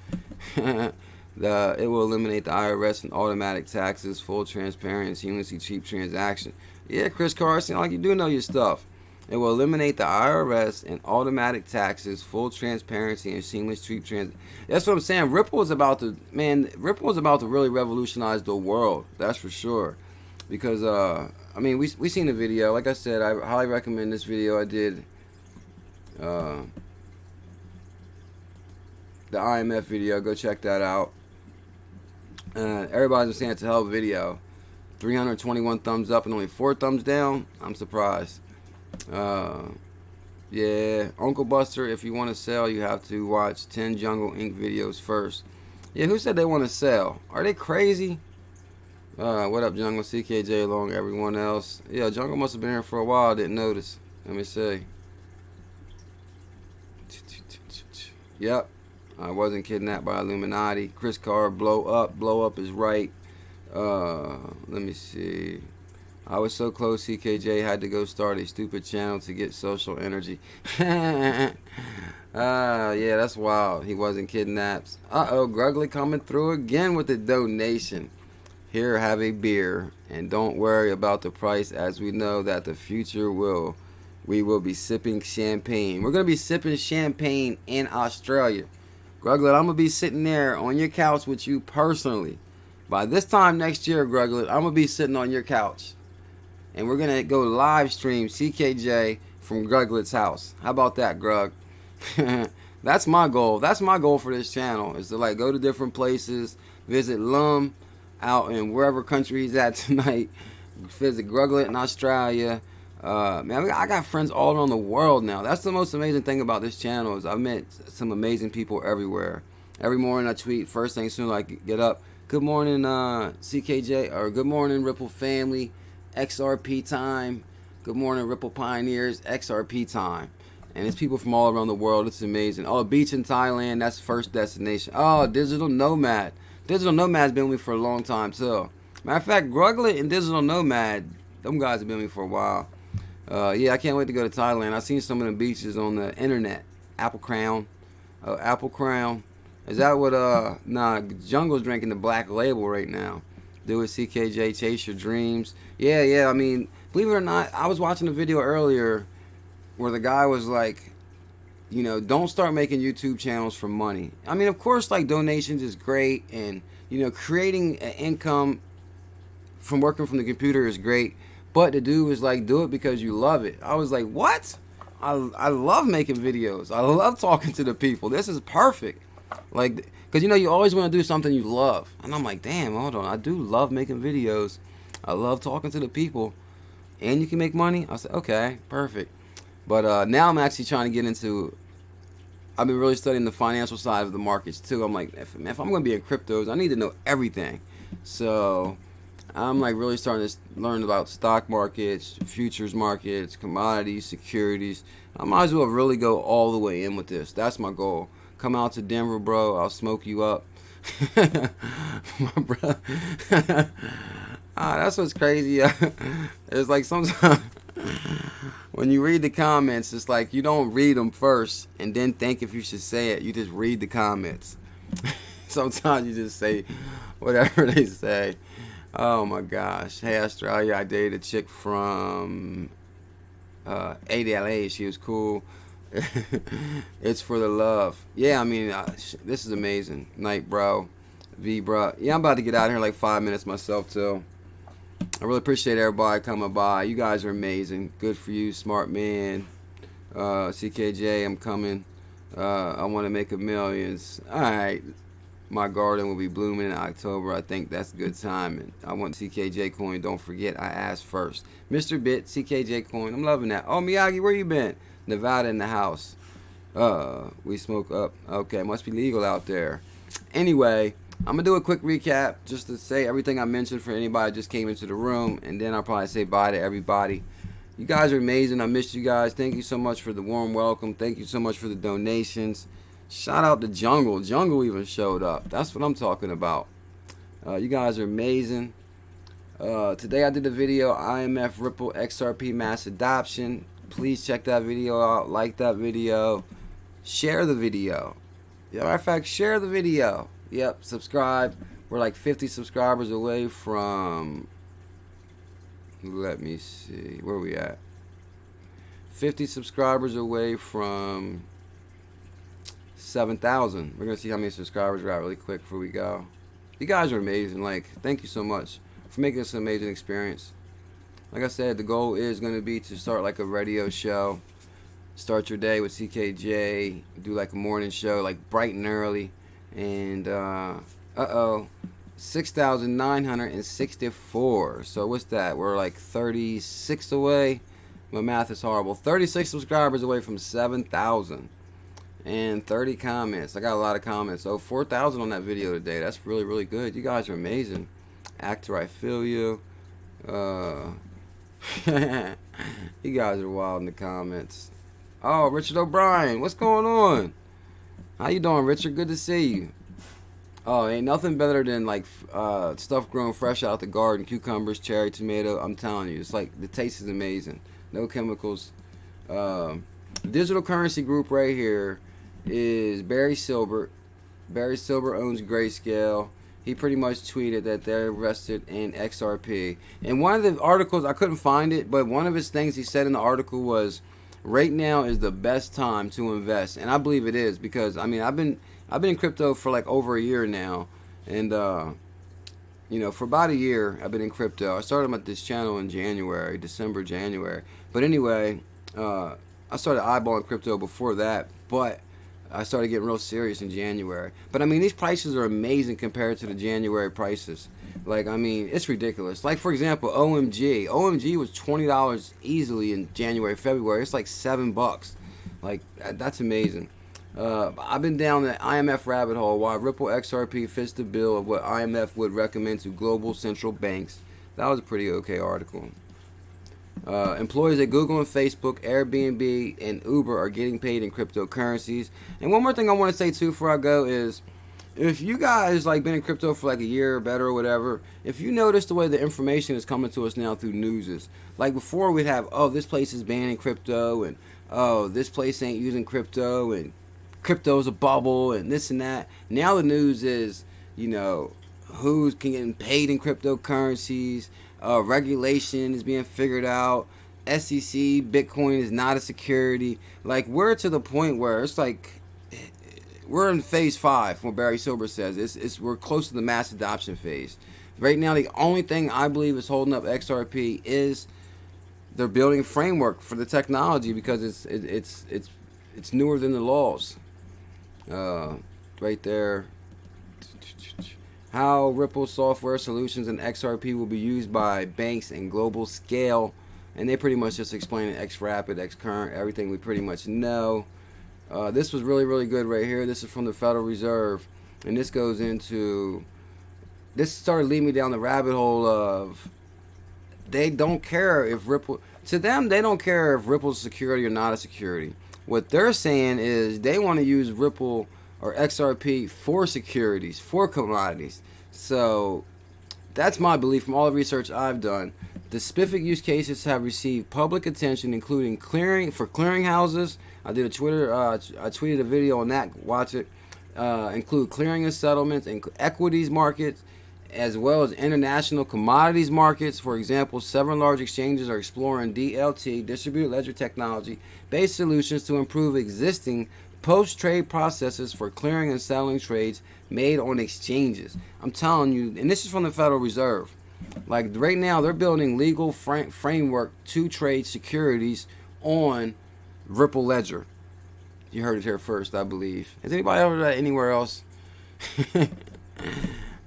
[SPEAKER 1] It will eliminate the IRS and automatic taxes, full transparency, seamlessly cheap transaction. Yeah, Chris Carson, like you do know your stuff. It will eliminate the IRS and automatic taxes, full transparency, and seamless cheap transaction. That's what I'm saying. Ripple is about to really revolutionize the world. That's for sure. Because I mean, we seen the video. Like I said, I highly recommend this video I did. The IMF video, go check that out. Everybody's been saying it's a hell of a video. 321 thumbs up and only 4 thumbs down. I'm surprised. Yeah, Uncle Buster, if you want to sell, you have to watch 10 Jungle Inc. videos first. Yeah, who said they want to sell? Are they crazy? What up, Jungle? CKJ along everyone else. Yeah, Jungle must have been here for a while. I didn't notice. Let me see. Yep. I wasn't kidnapped by Illuminati. Chris Carr, blow up. Blow up is right. Let me see. I was so close, CKJ had to go start a stupid channel to get social energy. Yeah, that's wild. He wasn't kidnapped. Uh-oh, Gruggly coming through again with the donation. Here, have a beer. And don't worry about the price, as we know that the future we will be sipping champagne. We're going to be sipping champagne in Australia. Gruglet, I'm going to be sitting there on your couch with you personally. By this time next year, Gruglet, I'm going to be sitting on your couch. And we're going to go live stream CKJ from Gruglet's house. How about that, Grug? That's my goal. That's my goal for this channel, is to like go to different places, visit Lum out in wherever country he's at tonight, visit Gruglet in Australia. Man, I got friends all around the world now. That's the most amazing thing about this channel, is I've met some amazing people everywhere. Every morning I tweet, first thing soon I get up, good morning CKJ, or good morning Ripple family, XRP time, good morning Ripple pioneers, XRP time. And it's people from all around the world. It's amazing. Oh, beach in Thailand, that's first destination. Oh, Digital Nomad. Digital Nomad's been with me for a long time too. Matter of fact, Gruglet and Digital Nomad, them guys have been with me for a while. Yeah, I can't wait to go to Thailand. I've seen some of the beaches on the internet. Apple Crown. Apple Crown. Is that what, nah, Jungle's drinking the Black Label right now. Do it, CKJ, chase your dreams. Yeah, I mean, believe it or not, I was watching a video earlier where the guy was like, you know, don't start making YouTube channels for money. I mean, of course, like, donations is great, and, you know, creating an income from working from the computer is great. But the dude was like, do it because you love it. I was like, what? I love making videos. I love talking to the people. This is perfect. Like, because, you know, you always want to do something you love. And I'm like, damn, hold on. I do love making videos. I love talking to the people. And you can make money? I said, okay, perfect. But now I'm actually trying to get into, I've been really studying the financial side of the markets too. I'm like, if I'm going to be in cryptos, I need to know everything. So I'm like really starting to learn about stock markets, futures markets, commodities, securities. I might as well really go all the way in with this. That's my goal. Come out to Denver, bro. I'll smoke you up. My bro. That's what's crazy. It's like sometimes when you read the comments, it's like you don't read them first and then think if you should say it. You just read the comments. Sometimes you just say whatever they say. Oh my gosh. Hey Australia, I dated a chick from ADLA. She was cool. It's for the love. Yeah, I mean, this is amazing. Night, bro. V, bro. Yeah, I'm about to get out of here in like 5 minutes myself too. I really appreciate everybody coming by. You guys are amazing. Good for you, smart man. CKJ, I'm coming. I want to make millions. Alright. My garden will be blooming in October. I think that's good timing. I want CKJ coin. Don't forget, I asked first. Mr. Bit, CKJ coin. I'm loving that. Oh, Miyagi, where you been? Nevada in the house. We smoke up. Okay, must be legal out there. Anyway, I'm going to do a quick recap just to say everything I mentioned for anybody that just came into the room. And then I'll probably say bye to everybody. You guys are amazing. I missed you guys. Thank you so much for the warm welcome. Thank you so much for the donations. Shout out to Jungle. Jungle even showed up. That's what I'm talking about. You guys are amazing. Today I did a video, IMF Ripple XRP mass adoption. Please check that video out. Like that video. Share the video. Matter of fact, share the video. Yep, subscribe. We're like 50 subscribers away from... Let me see. Where are we at? 50 subscribers away from 7,000. We're going to see how many subscribers we're at really quick before we go. You guys are amazing. Like, thank you so much for making this an amazing experience. Like I said, the goal is going to be to start like a radio show. Start your day with CKJ. Do like a morning show, like bright and early. And, 6,964. So what's that? We're like 36 away. My math is horrible. 36 subscribers away from 7,000. And 30 comments. I got a lot of comments. So 4,000 on that video today. That's really, really good. You guys are amazing. Actor, I feel you. You guys are wild in the comments. Oh, Richard O'Brien. What's going on? How you doing, Richard? Good to see you. Oh, ain't nothing better than like stuff grown fresh out the garden. Cucumbers, cherry, tomato. I'm telling you, it's like the taste is amazing. No chemicals. Digital currency group right here is Barry Silbert. Barry Silbert owns Grayscale. He pretty much tweeted that they're invested in XRP. And one of the articles, I couldn't find it, but one of his things he said in the article was, right now is the best time to invest. And I believe it is, because I mean I've been in crypto for like over a year now, and you know, for about a year I've been in crypto. I started at this channel in January, December, January. But anyway, I started eyeballing crypto before that, but I started getting real serious in January. But I mean, these prices are amazing compared to the January prices. Like, I mean, it's ridiculous. Like, for example, OMG. OMG was $20 easily in January, February. It's like $7. Like, that's amazing. I've been down the IMF rabbit hole. Why Ripple XRP fits the bill of what IMF would recommend to global central banks. That was a pretty okay article. Employees at Google and Facebook, Airbnb, and Uber are getting paid in cryptocurrencies. And one more thing I want to say too before I go is, if you guys like been in crypto for like a year or better or whatever, if you notice the way the information is coming to us now through newses, like before we'd have, oh, this place is banning crypto, and oh, this place ain't using crypto, and crypto's a bubble, and this and that. Now the news is, you know, who's getting paid in cryptocurrencies. Regulation is being figured out. SEC, Bitcoin is not a security. Like, we're to the point where it's like we're in phase 5. What Barry Silbert says, we're close to the mass adoption phase. Right now, the only thing I believe is holding up XRP is they're building a framework for the technology, because it's newer than the laws. Right there. How Ripple software solutions and XRP will be used by banks and global scale. And they pretty much just explain XRapid, XCurrent, everything we pretty much know. This was really, really good right here. This is from the Federal Reserve. And this goes into... This started leading me down the rabbit hole of... They don't care if Ripple... To them, they don't care if Ripple's a security or not a security. What they're saying is they want to use Ripple or XRP for securities, for commodities. So that's my belief from all the research I've done. The specific use cases have received public attention, including clearinghouses. I did a I tweeted a video on that. Watch it. Include clearing and settlements and equities markets, as well as international commodities markets. For example, several large exchanges are exploring DLT, distributed ledger technology, based solutions to improve existing post-trade processes for clearing and settling trades made on exchanges. I'm telling you, and this is from the Federal Reserve. Like, right now, they're building legal framework to trade securities on Ripple Ledger. You heard it here first, I believe. Has anybody ever heard that anywhere else?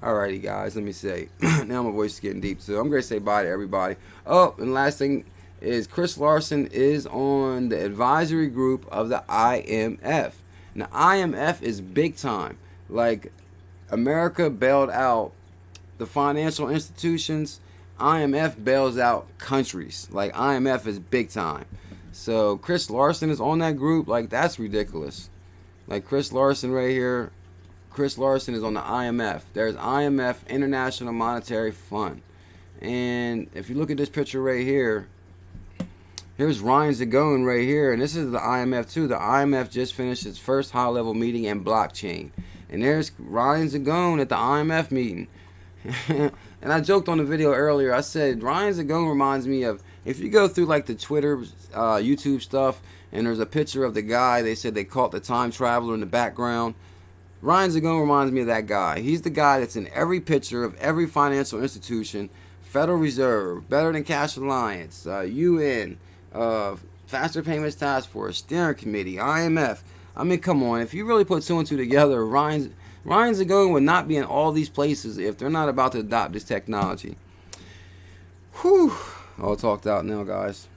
[SPEAKER 1] Alrighty, guys, let me say. Now my voice is getting deep, so I'm going to say bye to everybody. Oh, and last thing is Chris Larsen is on the advisory group of the IMF. Now, IMF is big time. Like, America bailed out the financial institutions, IMF bails out countries. Like, IMF is big time. So Chris Larsen is on that group. Like, that's ridiculous. Like, Chris Larsen right here. Chris Larsen is on the IMF. There's IMF, International Monetary Fund. And if you look at this picture right here, here's Ryan Zagone right here. And this is the IMF too. The IMF just finished its first high-level meeting in blockchain. And there's Ryan Zagone at the IMF meeting. And I joked on the video earlier. I said Ryan Zagone reminds me of, if you go through like the Twitter, YouTube stuff, and there's a picture of the guy, they said they caught the time traveler in the background. Ryan Zagone reminds me of that guy. He's the guy that's in every picture of every financial institution, Federal Reserve, Better Than Cash Alliance, UN, Faster Payments Task Force, Steering Committee, IMF. I mean, come on. If you really put two and two together, Ryan Zagone would not be in all these places if they're not about to adopt this technology. Whew. All talked out now, guys.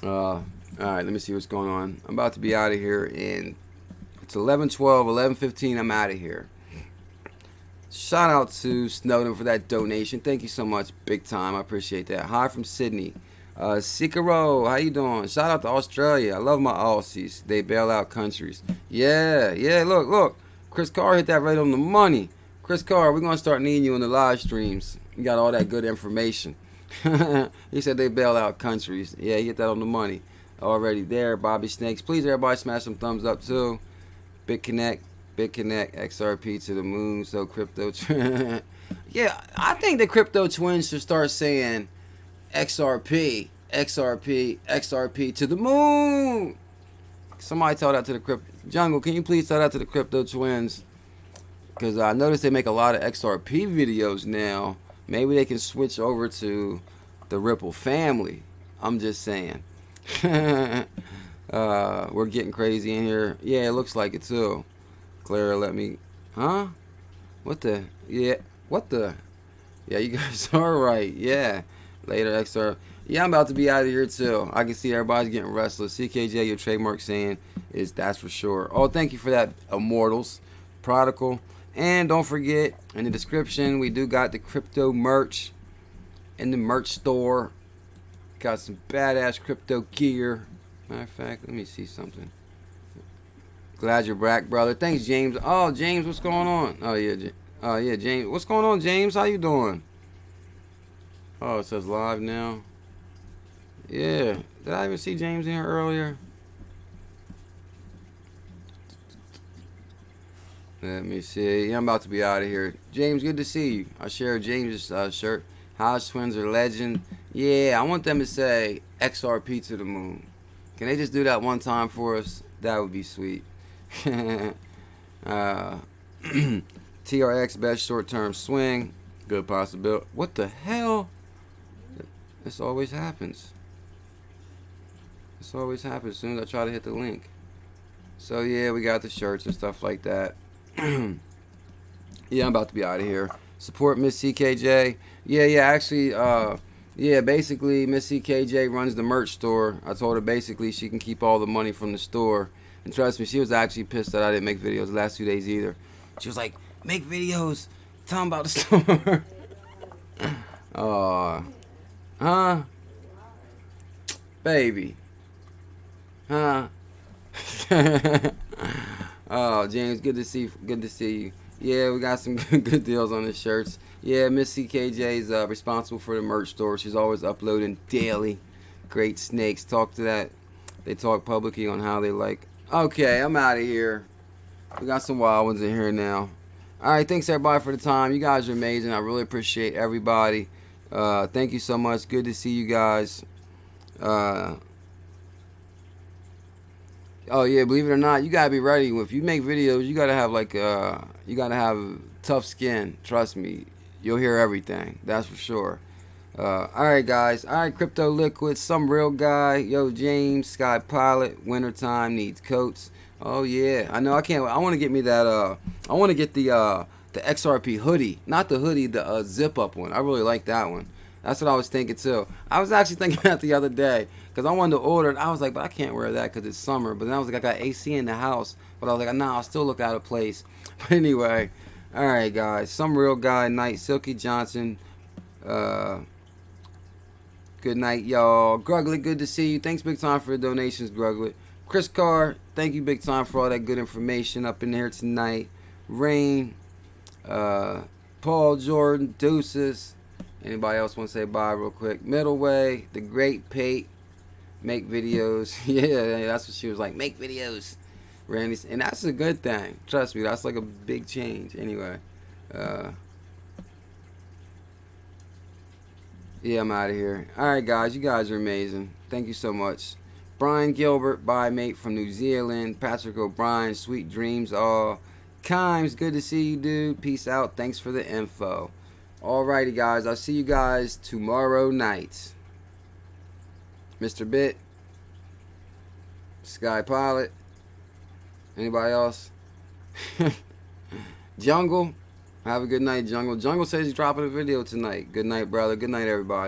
[SPEAKER 1] All right, let me see what's going on. I'm about to be out of here in... It's 11:12, 11:15. I'm out of here. Shout out to Snowden for that donation. Thank you so much, big time. I appreciate that. Hi from Sydney. Sikaro, how you doing? Shout out to Australia. I love my Aussies. They bail out countries. Yeah. Look. Chris Carr hit that right on the money. Chris Carr, we're gonna start needing you in the live streams. You got all that good information. He said they bail out countries. Yeah, he hit that on the money. Already there. Bobby Snakes. Please, everybody, smash some thumbs up too. BitConnect, XRP to the moon, so crypto. Yeah, I think the crypto twins should start saying XRP to the moon. Somebody tell that to the crypto jungle. Can you please tell that to the crypto twins? Because I noticed they make a lot of XRP videos now. Maybe they can switch over to the Ripple family. I'm just saying. We're getting crazy in here. Yeah, it looks like it too. Clara, let me... Huh? What the... Yeah. What the... Yeah, you guys are right. Yeah. Later, XR. Yeah, I'm about to be out of here too. I can see everybody's getting restless. CKJ, your trademark saying is that's for sure. Oh, thank you for that, Immortals. Prodigal. And don't forget, in the description, we do got the crypto merch in the merch store. Got some badass crypto gear. Matter of fact, let me see something. Glad you're back, brother. Thanks, James. Oh, James, what's going on? Oh, yeah, James. What's going on, James? How you doing? Oh, it says live now. Yeah. Did I even see James in here earlier? Let me see. Yeah, I'm about to be out of here. James, good to see you. I share James' shirt. Hodge twins are legend. Yeah, I want them to say XRP to the moon. Can they just do that one time for us? That would be sweet. TRX best short-term swing. Good possibility. What the hell? This always happens. This always happens as soon as I try to hit the link. So yeah, we got the shirts and stuff like that. Yeah, I'm about to be out of here. Support Miss CKJ. Yeah, actually, yeah, basically, Miss CKJ runs the merch store. I told her basically she can keep all the money from the store. And trust me, she was actually pissed that I didn't make videos the last 2 days either. She was like, make videos. Tell them about the store. Huh? Baby. Huh? Oh, James, good to see you. Yeah, we got some good deals on the shirts. Yeah, Miss CKJ is responsible for the merch store. She's always uploading daily. Great snakes. Talk to that. They talk publicly on how they like. Okay, I'm out of here. We got some wild ones in here now. All right, thanks everybody for the time. You guys are amazing. I really appreciate everybody. Thank you so much. Good to see you guys. Oh yeah, believe it or not, you gotta be ready. If you make videos, you gotta have like you gotta have tough skin. Trust me, you'll hear everything. That's for sure. All right, guys. All right, Crypto Liquid, some real guy. Yo, James, Sky Pilot. Wintertime needs coats. Oh yeah, I know. I can't. I want to get me that. I want to get the XRP hoodie, not the hoodie, the zip up one. I really like that one. That's what I was thinking too. I was actually thinking that the other day because I wanted to order it. I was like, but I can't wear that because it's summer. But then I was like, I got AC in the house. But I was like, nah, I'll still look out of place. But anyway, Alright, guys. Some real guy night. Silky Johnson. Good night, y'all. Gruglet, good to see you. Thanks big time for the donations, Gruglet. Chris Carr, thank you big time for all that good information up in here tonight. Rain. Paul Jordan. Deuces. Anybody else want to say bye real quick? Middleway. The Great Pate. Make videos. Yeah, that's what she was like. Make videos. Randy, and that's a good thing. Trust me, that's like a big change. Anyway, yeah, I'm out of here. All right, guys, you guys are amazing. Thank you so much. Brian Gilbert, bye, mate, from New Zealand. Patrick O'Brien, sweet dreams all. Kimes, good to see you, dude. Peace out. Thanks for the info. Alrighty, guys, I'll see you guys tomorrow night. Mr. Bit, Sky Pilot. Anybody else? Jungle. Have a good night, Jungle. Jungle says he's dropping a video tonight. Good night, brother. Good night, everybody.